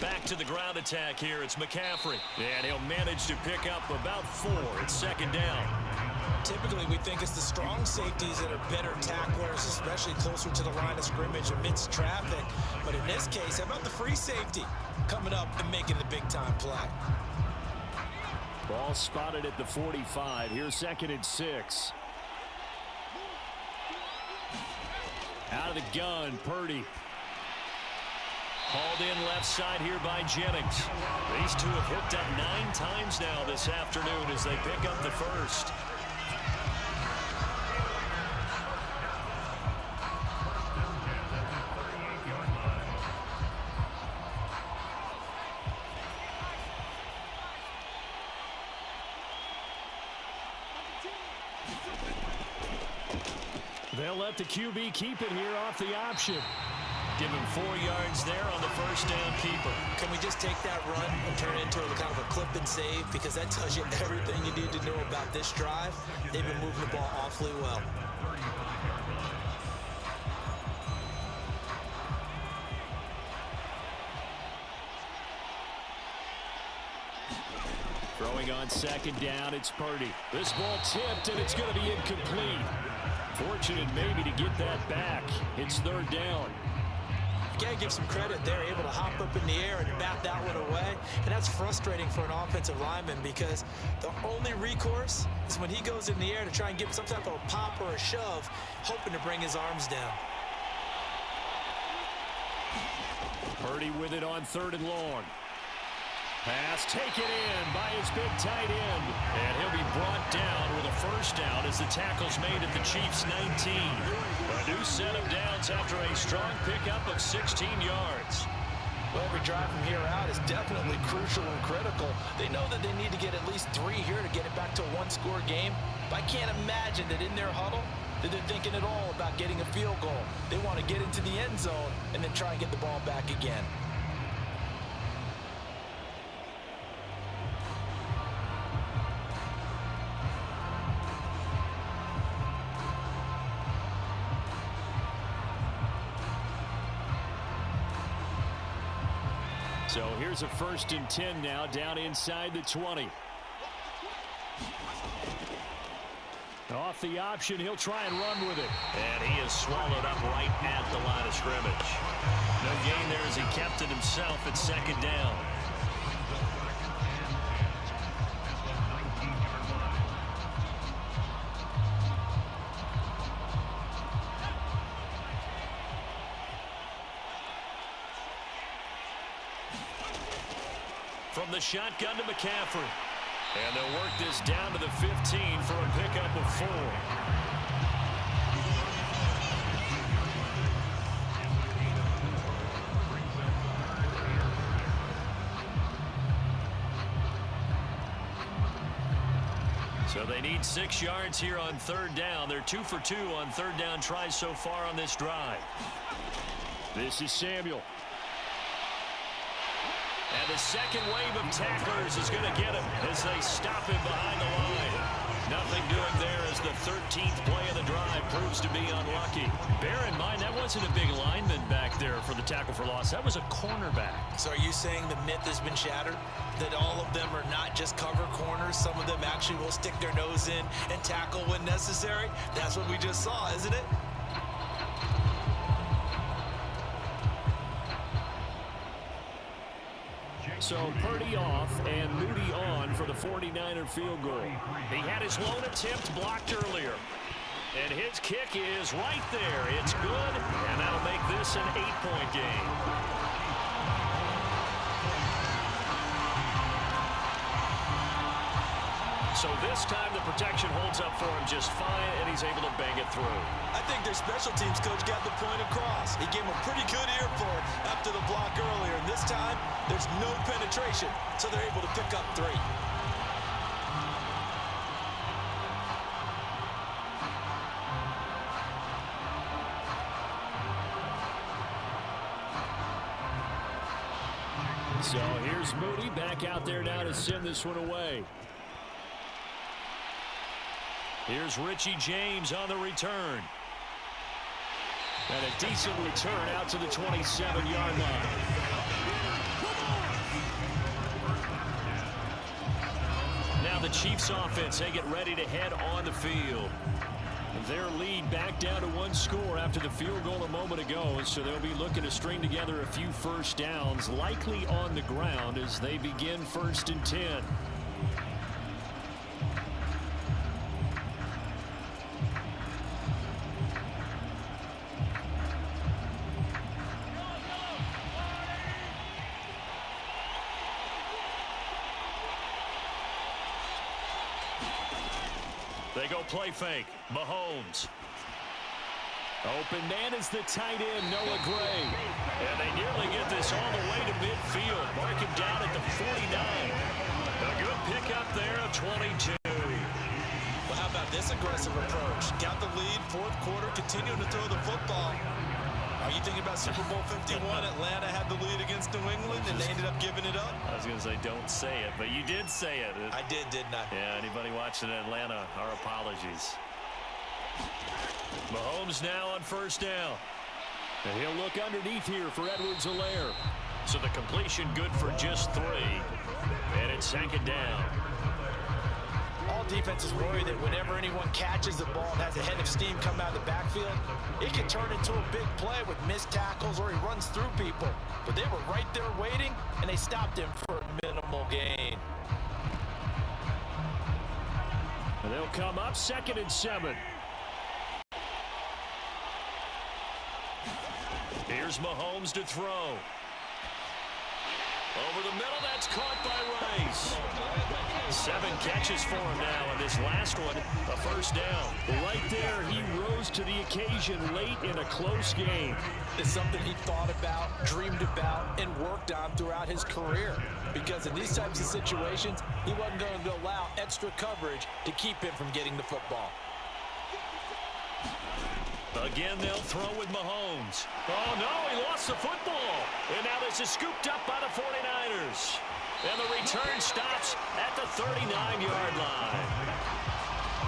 Back to the ground attack here. It's McCaffrey. And he'll manage to pick up about 4. It's 2nd down. Typically, we think it's the strong safeties that are better tacklers, especially closer to the line of scrimmage amidst traffic. But in this case, how about the free safety coming up and making the big-time play? Ball spotted at the 45. Here's 2nd and 6. Out of the gun, Purdy. Hauled in left side here by Jennings. These two have hooked up 9 times now this afternoon as they pick up the first. They'll let the QB keep it here off the option. Give him 4 yards there on the first down keeper. Can we just take that run and turn it into kind of a clip and save? Because that tells you everything you need to know about this drive. They've been moving the ball awfully well. Throwing on 2nd down, it's Purdy. This ball tipped, and it's going to be incomplete. Fortunate maybe to get that back. It's 3rd down. You got to give some credit. They're able to hop up in the air and bat that one away. And that's frustrating for an offensive lineman because the only recourse is when he goes in the air to try and get some type of a pop or a shove, hoping to bring his arms down. Purdy with it on 3rd and long. Pass taken in by his big tight end. And he'll be brought down with a first down as the tackle's made at the Chiefs' 19. A new set of downs after a strong pickup of 16 yards. Well, every drive from here out is definitely crucial and critical. They know that they need to get at least 3 here to get it back to a 1-score game. But I can't imagine that in their huddle that they're thinking at all about getting a field goal. They want to get into the end zone and then try and get the ball back again. So here's a 1st and 10 now down inside the 20. Off the option, he'll try and run with it. And he is swallowed up right at the line of scrimmage. No gain there as he kept it himself at 2nd down. From the shotgun to McCaffrey. And they'll work this down to the 15 for a pickup of 4. So they need 6 yards here on 3rd down. They're 2 for 2 on 3rd down tries so far on this drive. This is Samuel. And the second wave of tacklers is going to get him as they stop him behind the line. Nothing doing there as the 13th play of the drive proves to be unlucky. Bear in mind, that wasn't a big lineman back there for the tackle for loss. That was a cornerback. So are you saying the myth has been shattered? That all of them are not just cover corners? Some of them actually will stick their nose in and tackle when necessary? That's what we just saw, isn't it? So Purdy off and Moody on for the 49er field goal. He had his lone attempt blocked earlier. And his kick is right there. It's good, and that'll make this an 8-point game. So this time the protection holds up for him just fine, and he's able to bang it through. I think their special teams coach got the point across. He gave him a pretty good earful after the block earlier. And this time, there's no penetration, so they're able to pick up 3. So here's Moody back out there now to send this one away. Here's Richie James on the return. And a decent return out to the 27-yard line. Now the Chiefs offense, they get ready to head on the field. Their lead back down to 1 score after the field goal a moment ago, so they'll be looking to string together a few first downs, likely on the ground as they begin 1st and 10. They go play fake. Mahomes. Open man is the tight end, Noah Gray. And they nearly get this all the way to midfield. Mark him down at the 49. A good pickup there of 22. Well, how about this aggressive approach? Got the lead, 4th quarter, continuing to throw the football. Are you thinking about Super Bowl 51? Atlanta had the lead against New England, and they ended up giving it up? I was going to say, don't say it, but you did say it. I did, didn't I? Yeah, anybody watching Atlanta, our apologies. Mahomes now on 1st down. And he'll look underneath here for Edwards-Helaire. So the completion good for just 3. And it's 2nd down. All defenses worry that whenever anyone catches the ball and has a head of steam come out of the backfield, it can turn into a big play with missed tackles or he runs through people. But they were right there waiting, and they stopped him for a minimal gain. And they'll come up 2nd and 7. Here's Mahomes to throw. Over the middle, that's caught by Rice. 7 catches for him now, and this last one, a 1st down. Right there, he rose to the occasion late in a close game. It's something he thought about, dreamed about, and worked on throughout his career. Because in these types of situations, he wasn't going to allow extra coverage to keep him from getting the football. Again, they'll throw with Mahomes. Oh, no, he lost the football. And now this is scooped up by the 49ers. And the return stops at the 39-yard line.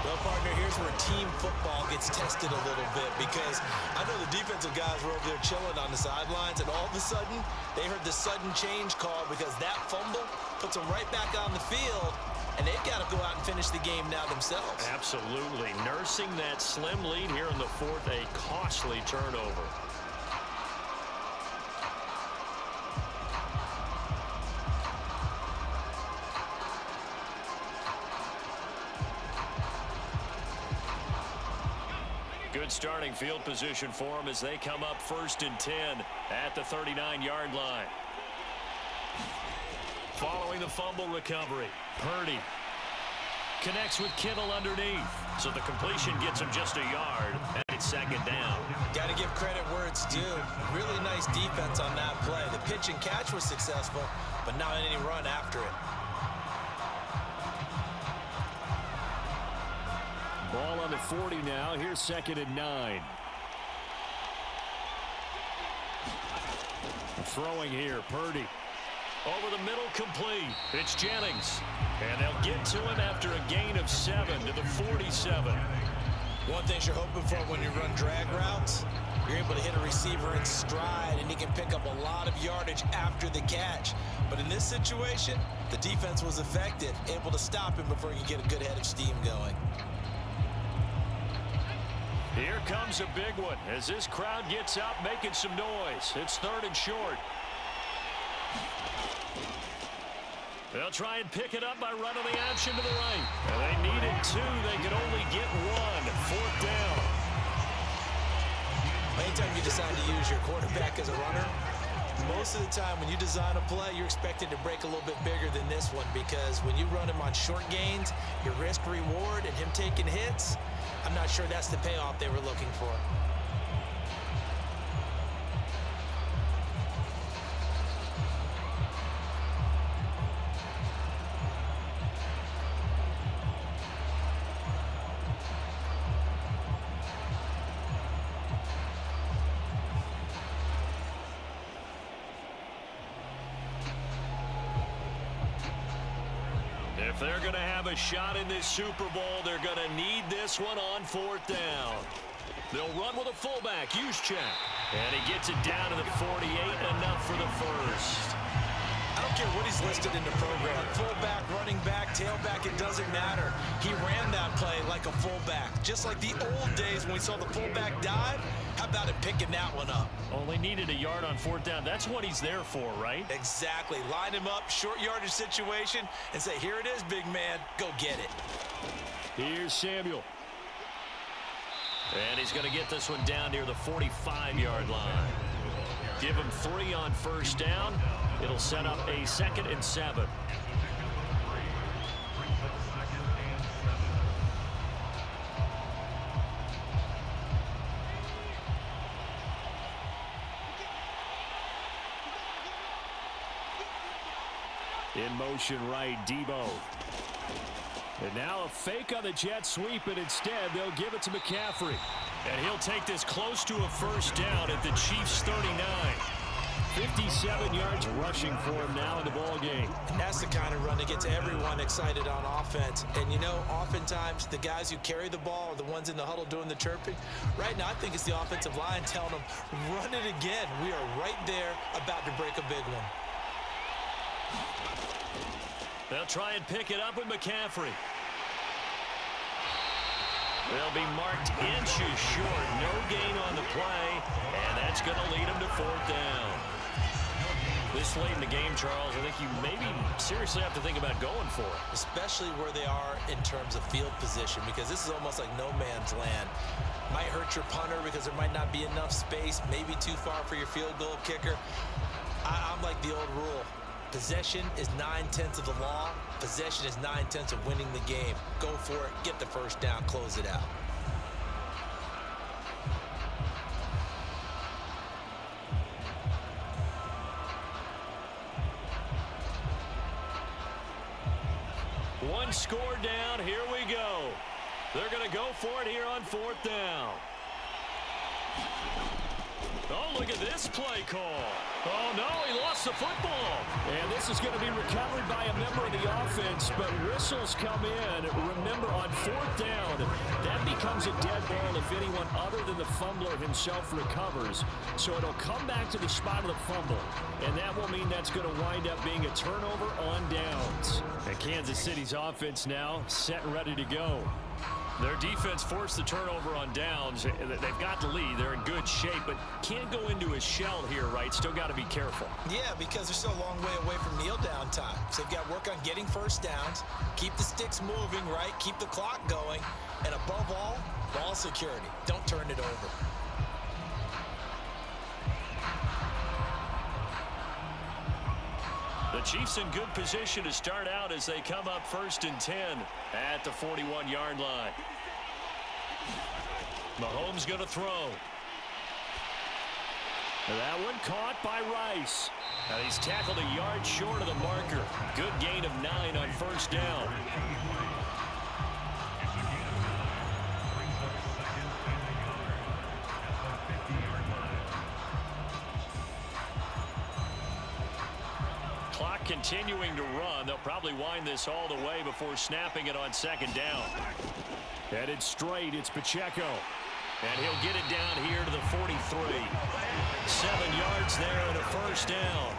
Well, partner, here's where team football gets tested a little bit because I know the defensive guys were over there chilling on the sidelines, and all of a sudden, they heard the sudden change call because that fumble puts them right back on the field. And they've got to go out and finish the game now themselves. Absolutely. Nursing that slim lead here in the 4th, a costly turnover. Good starting field position for them as they come up 1st and 10 at the 39-yard line. Following the fumble recovery, Purdy connects with Kittle underneath. So the completion gets him just a yard, and it's 2nd down. Got to give credit where it's due. Really nice defense on that play. The pitch and catch was successful, but not any run after it. Ball on the 40 now. Here's 2nd and 9. Throwing here, Purdy. Over the middle, complete. It's Jennings. And they'll get to him after a gain of 7 to the 47. One thing you're hoping for when you run drag routes, you're able to hit a receiver in stride, and he can pick up a lot of yardage after the catch. But in this situation, the defense was effective, able to stop him before he could get a good head of steam going. Here comes a big one as this crowd gets out making some noise. It's 3rd and short. They'll try and pick it up by running the option to the right. And they needed 2. They could only get 1. 4th down. Anytime you decide to use your quarterback as a runner, most of the time when you design a play, you're expected to break a little bit bigger than this one, because when you run him on short gains, your risk-reward and him taking hits, I'm not sure that's the payoff they were looking for. If they're going to have a shot in this Super Bowl, they're going to need this one on 4th down. They'll run with a fullback, Juszczyk. And he gets it down to the 48, enough for the first. I don't care what he's listed in the program. Fullback, running back, tailback, it doesn't matter. He ran that play like a fullback. Just like the old days when we saw the fullback dive. How about him picking that one up? Only needed a yard on 4th down. That's what he's there for, right? Exactly. Line him up, short yardage situation, and say, here it is, big man. Go get it. Here's Samuel. And he's going to get this one down near the 45-yard line. Give him 3 on 1st down. It'll set up a 2nd and 7. In motion right, Debo. And now a fake on the jet sweep, and instead they'll give it to McCaffrey. And he'll take this close to a 1st down at the Chiefs' 39. 57 yards rushing for him now in the ball game. And that's the kind of run that gets everyone excited on offense. And you know, oftentimes the guys who carry the ball are the ones in the huddle doing the chirping. Right now, I think it's the offensive line telling them, run it again. We are right there about to break a big one. They'll try and pick it up with McCaffrey. They'll be marked inches short. No gain on the play, and that's going to lead them to 4th down. This late in the game, Charles, I think you maybe seriously have to think about going for it. Especially where they are in terms of field position, because this is almost like no man's land. Might hurt your punter because there might not be enough space, maybe too far for your field goal kicker. I'm like the old rule. Possession is 9/10 of the law. Possession is 9/10 of winning the game. Go for it, get the 1st down, close it out. One score down, here we go. They're going to go for it here on 4th down. Oh, look at this play call. Oh, no, he lost the football. And this is going to be recovered by a member of the offense, but whistles come in. Remember, on 4th down, that becomes a dead ball if anyone other than the fumbler himself recovers. So it'll come back to the spot of the fumble, and that will mean that's going to wind up being a turnover on downs. And Kansas City's offense now set and ready to go. Their defense forced the turnover on downs. They've got the lead. They're in good shape, but can't go into a shell here, right? Still got to be careful. Yeah, because they're still a long way away from kneel down time. So they've got to work on getting 1st downs, keep the sticks moving, right? Keep the clock going, and above all, ball security. Don't turn it over. The Chiefs in good position to start out as they come up 1st and 10 at the 41-yard line. Mahomes going to throw. That one caught by Rice. Now he's tackled a yard short of the marker. Good gain of 9 on 1st down. clock continuing to run. They'll probably wind this all the way before snapping it on second down. Headed straight, it's Pacheco. And he'll get it down here to the 43. 7 yards there and a first down.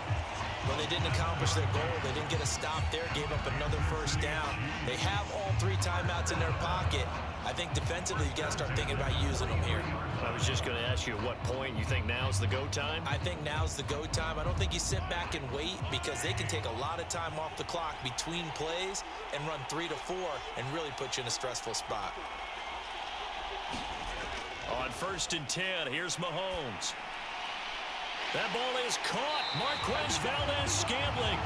Well, they didn't accomplish their goal. They didn't get a stop there, gave up another first down. They have all 3 timeouts in their pocket. I think defensively you got to start thinking about using them here. I was just going to ask you at what point you think now's the go time? I think now's the go time. I don't think you sit back and wait because they can take a lot of time off the clock between plays and run 3 to 4 and really put you in a stressful spot. On 1st and 10, here's Mahomes. That ball is caught. Marquez Valdes-Scantling.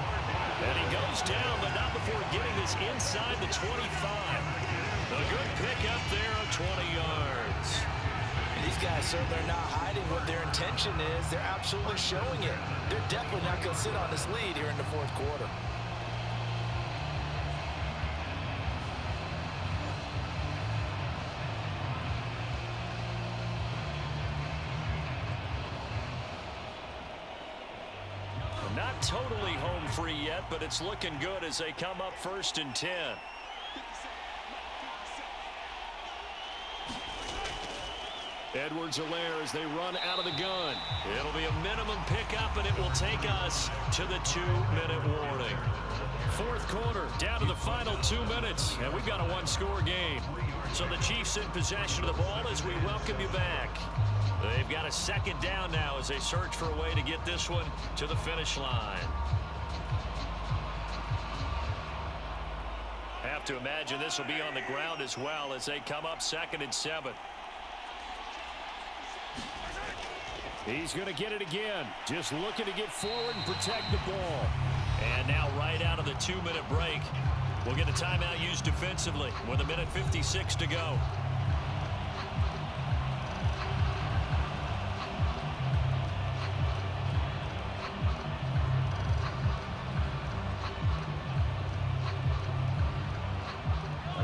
And he goes down, but not before getting this inside the 25. A good pickup there of 20 yards. And these guys certainly are not hiding what their intention is. They're absolutely showing it. They're definitely not going to sit on this lead here in the 4th quarter. Not totally home free yet, but it's looking good as they come up 1st and 10. Edwards-Helaire as they run out of the gun. It'll be a minimum pickup, and it will take us to the 2-minute warning. 4th quarter, down to the final 2 minutes, and we've got a 1-score game. So the Chiefs in possession of the ball as we welcome you back. They've got a 2nd down now as they search for a way to get this one to the finish line. Have to imagine this will be on the ground as well as they come up 2nd and 7. He's going to get it again. Just looking to get forward and protect the ball. And now right out of the 2-minute break, we'll get a timeout used defensively with 1:56 to go.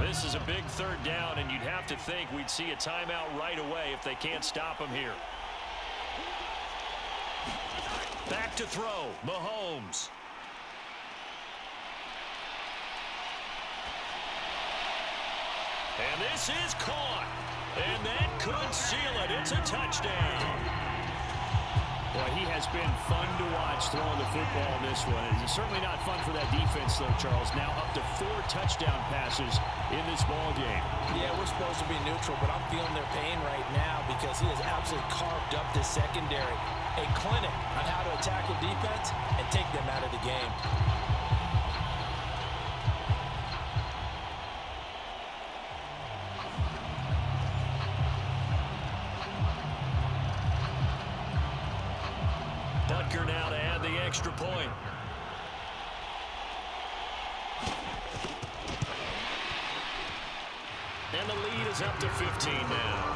This is a big 3rd down, and you'd have to think we'd see a timeout right away if they can't stop him here. Back to throw, Mahomes. And this is caught. And that could seal it. It's a touchdown. Boy, he has been fun to watch throwing the football in this one. It's certainly not fun for that defense, though, Charles. Now up to 4 touchdown passes in this ball game. Yeah, we're supposed to be neutral, but I'm feeling their pain right now because he has absolutely carved up this secondary. A clinic on how to attack a defense and take them out of the game. Butker now to add the extra point. And the lead is up to 15 now.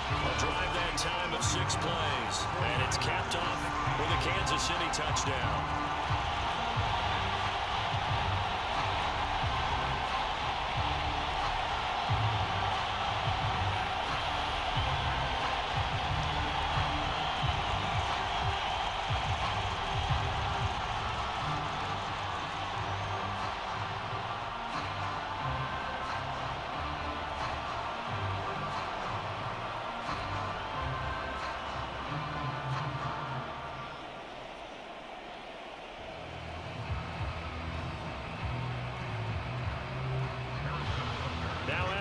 A drive that time of 6 plays. And it's capped off with a Kansas City touchdown.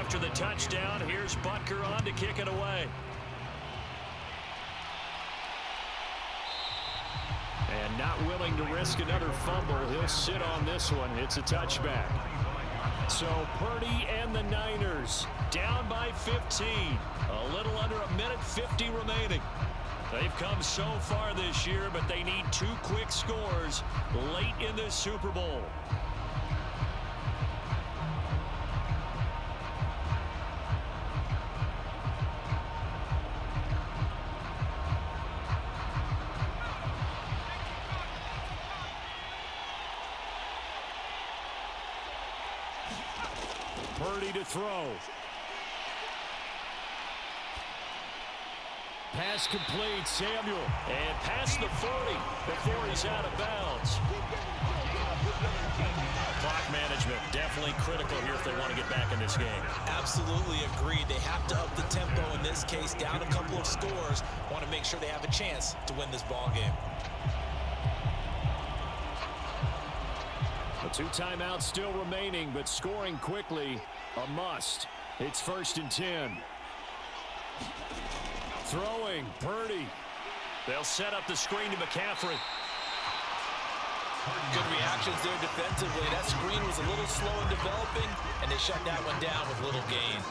After the touchdown, here's Butker on to kick it away. And not willing to risk another fumble, he'll sit on this one. It's a touchback. So Purdy and the Niners down by 15. A little under 1:50 remaining. They've come so far this year, but they need 2 quick scores late in this Super Bowl. Purdy to throw. pass complete. Samuel. And past the 40 before he's out of bounds. Clock management definitely critical here if they want to get back in this game. Absolutely agreed. They have to up the tempo in this case, down a couple of scores. Want to make sure they have a chance to win this ball game. The 2 timeouts still remaining, but scoring quickly, a must. It's 1st and 10. Throwing, Purdy. They'll set up the screen to McCaffrey. Good reactions there defensively. That screen was a little slow in developing, and they shut that one down with little gain.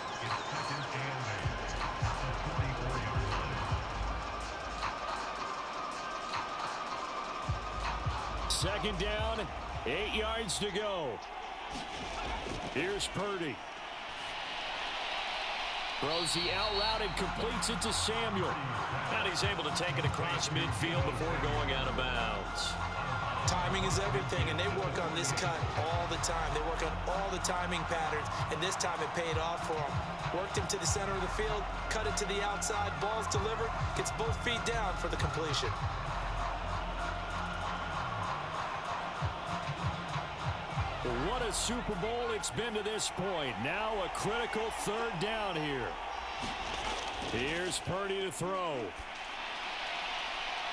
Second down, 8 yards to go. Here's Purdy. Throws the out route and completes it to Samuel. And he's able to take it across midfield before going out of bounds. Timing is everything, and they work on this cut all the time. They work on all the timing patterns, and this time it paid off for them. Worked him to the center of the field, cut it to the outside, ball's delivered, gets both feet down for the completion. What a Super Bowl it's been to this point. Now a critical 3rd down here. Here's Purdy to throw.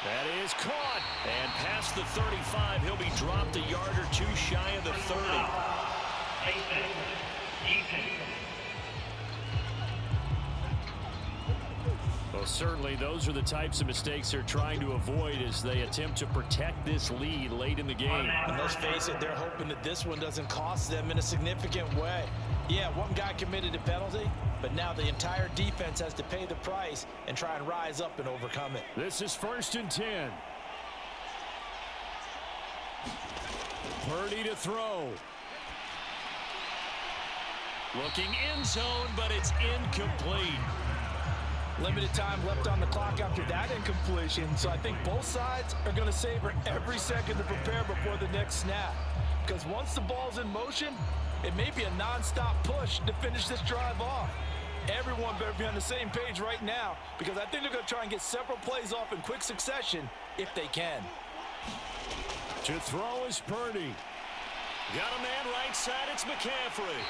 That is caught. And past the 35, he'll be dropped a yard or 2 shy of the 30. Well, certainly those are the types of mistakes they're trying to avoid as they attempt to protect this lead late in the game. And let's face it, they're hoping that this one doesn't cost them in a significant way. Yeah, one guy committed a penalty, but now the entire defense has to pay the price and try and rise up and overcome it. This is 1st and 10. Purdy to throw. Looking end zone, but it's incomplete. Limited time left on the clock after that incompletion, so I think both sides are going to savor every second to prepare before the next snap. Because once the ball's in motion, it may be a non-stop push to finish this drive off. Everyone better be on the same page right now, because I think they're going to try and get several plays off in quick succession if they can. To throw is Purdy. Got a man right side, it's McCaffrey.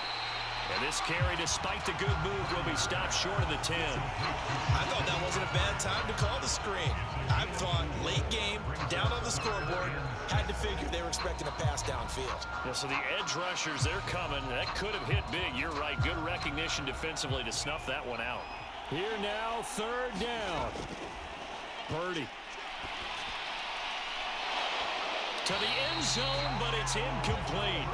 And this carry, despite the good move, will be stopped short of the 10. I thought that wasn't a bad time to call the screen. I thought late game, down on the scoreboard, had to figure they were expecting a pass downfield. Yeah, so the edge rushers, they're coming. That could have hit big. You're right. Good recognition defensively to snuff that one out. Here now, 3rd down. Purdy. To the end zone, but it's incomplete.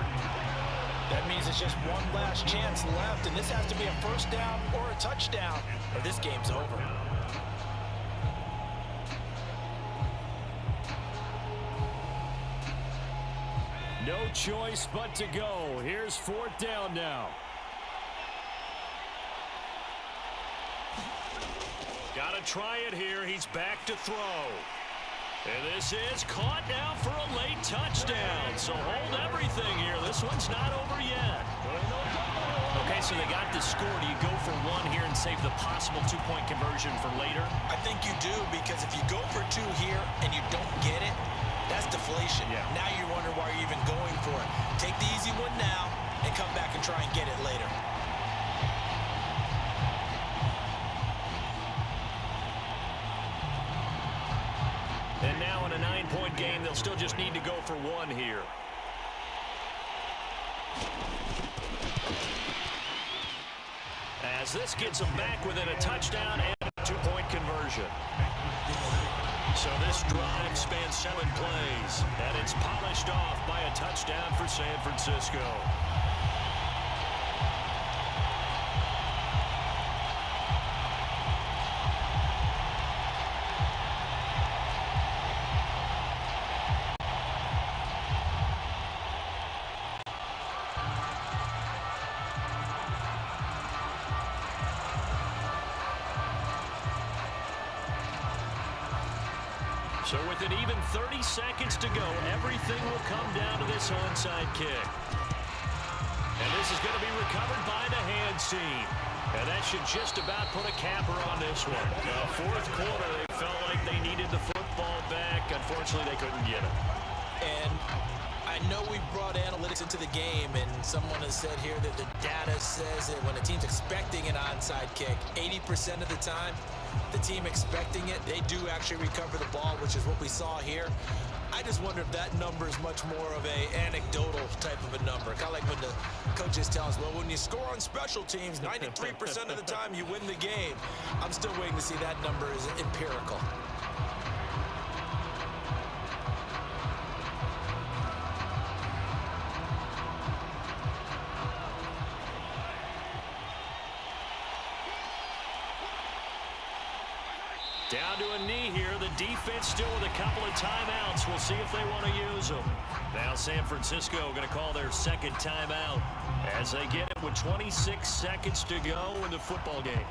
That means it's just one last chance left, and this has to be a 1st down or a touchdown, or this game's over. No choice but to go. Here's 4th down now. Got to try it here. He's back to throw. And this is caught now for a late touchdown. So hold everything here. This one's not over yet. Okay, so they got the score. Do you go for 1 here and save the possible 2-point conversion for later? I think you do, because if you go for 2 here and you don't get it, that's deflation. Yeah. Now you're wondering why you're even going for it. Take the easy one now and come back and try and get it later. And now in a 9-point game, they'll still just need to go for 1 here. As this gets them back within a touchdown and a 2-point conversion. So this drive spans 7 plays, and it's polished off by a touchdown for San Francisco. So with an even 30 seconds to go, everything will come down to this onside kick. And this is going to be recovered by the hands team. And that should just about put a capper on this one. Fourth quarter, they felt like they needed the football back. Unfortunately, they couldn't get it. And I know we brought analytics into the game, and someone has said here that the data says that when a team's expecting an onside kick, 80% of the time, the team expecting it, they do actually recover the ball, which is what we saw here. I just wonder if that number is much more of a anecdotal type of a number. Kind of like when the coaches tell us, well, when you score on special teams, 93% of the time you win the game. I'm still waiting to see that number is empirical. Down to a knee here. The defense still with a couple of timeouts. We'll see if they want to use them. Now San Francisco going to call their second timeout as they get it with 26 seconds to go in the football game.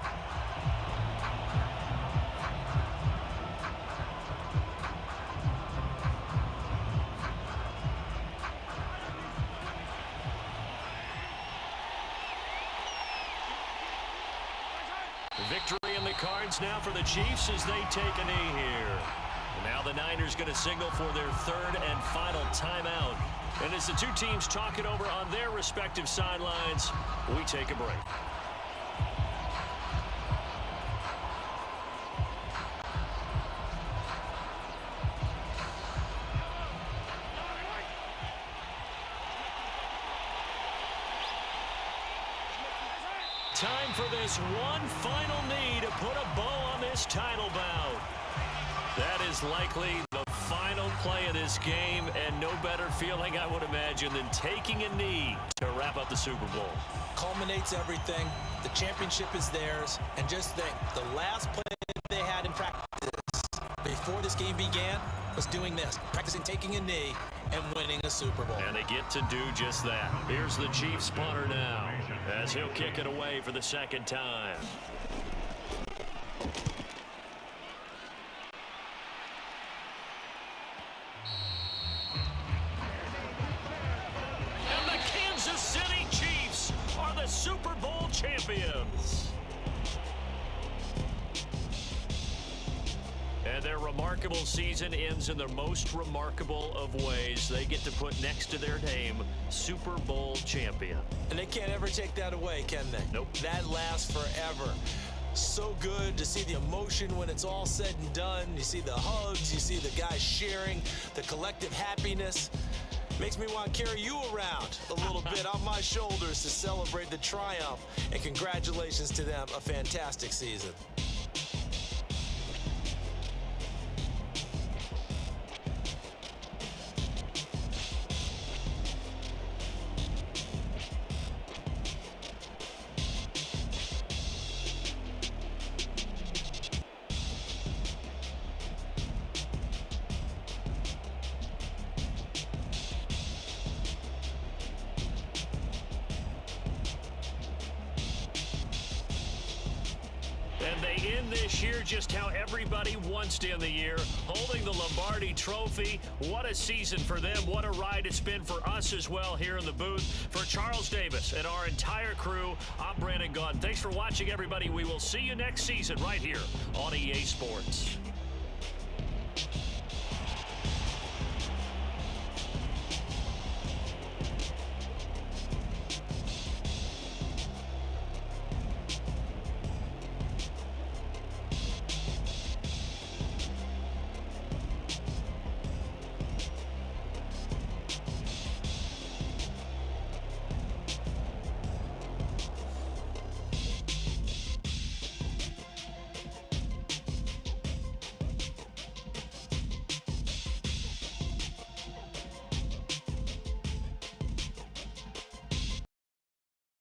Victory in the cards now for the Chiefs as they take a knee here. And now the Niners going to signal for their third and final timeout. And as the two teams talk it over on their respective sidelines, we take a break. Time for this one final knee to put a bow on this title bout. That is likely the final play of this game, and no better feeling, I would imagine, than taking a knee to wrap up the Super Bowl. Culminates everything. The championship is theirs. And just think, the last play they had in practice before this game began was doing this, practicing taking a knee and winning a Super Bowl. And they get to do just that. Here's the Chiefs punter now as he'll kick it away for the second time. And the Kansas City Chiefs are the Super Bowl champions. And their remarkable season ends in the most remarkable of ways. They get to put next to their name, Super Bowl champion. And they can't ever take that away, can they? Nope. That lasts forever. So good to see the emotion when it's all said and done. You see the hugs, you see the guys sharing, the collective happiness. Makes me want to carry you around a little bit on my shoulders to celebrate the triumph. And congratulations to them, a fantastic season. And they end this year just how everybody wants to end the year, holding the Lombardi Trophy. What a season for them. What a ride it's been for us as well here in the booth. For Charles Davis and our entire crew, I'm Brandon Gaudin. Thanks for watching, everybody. We will see you next season right here on EA Sports.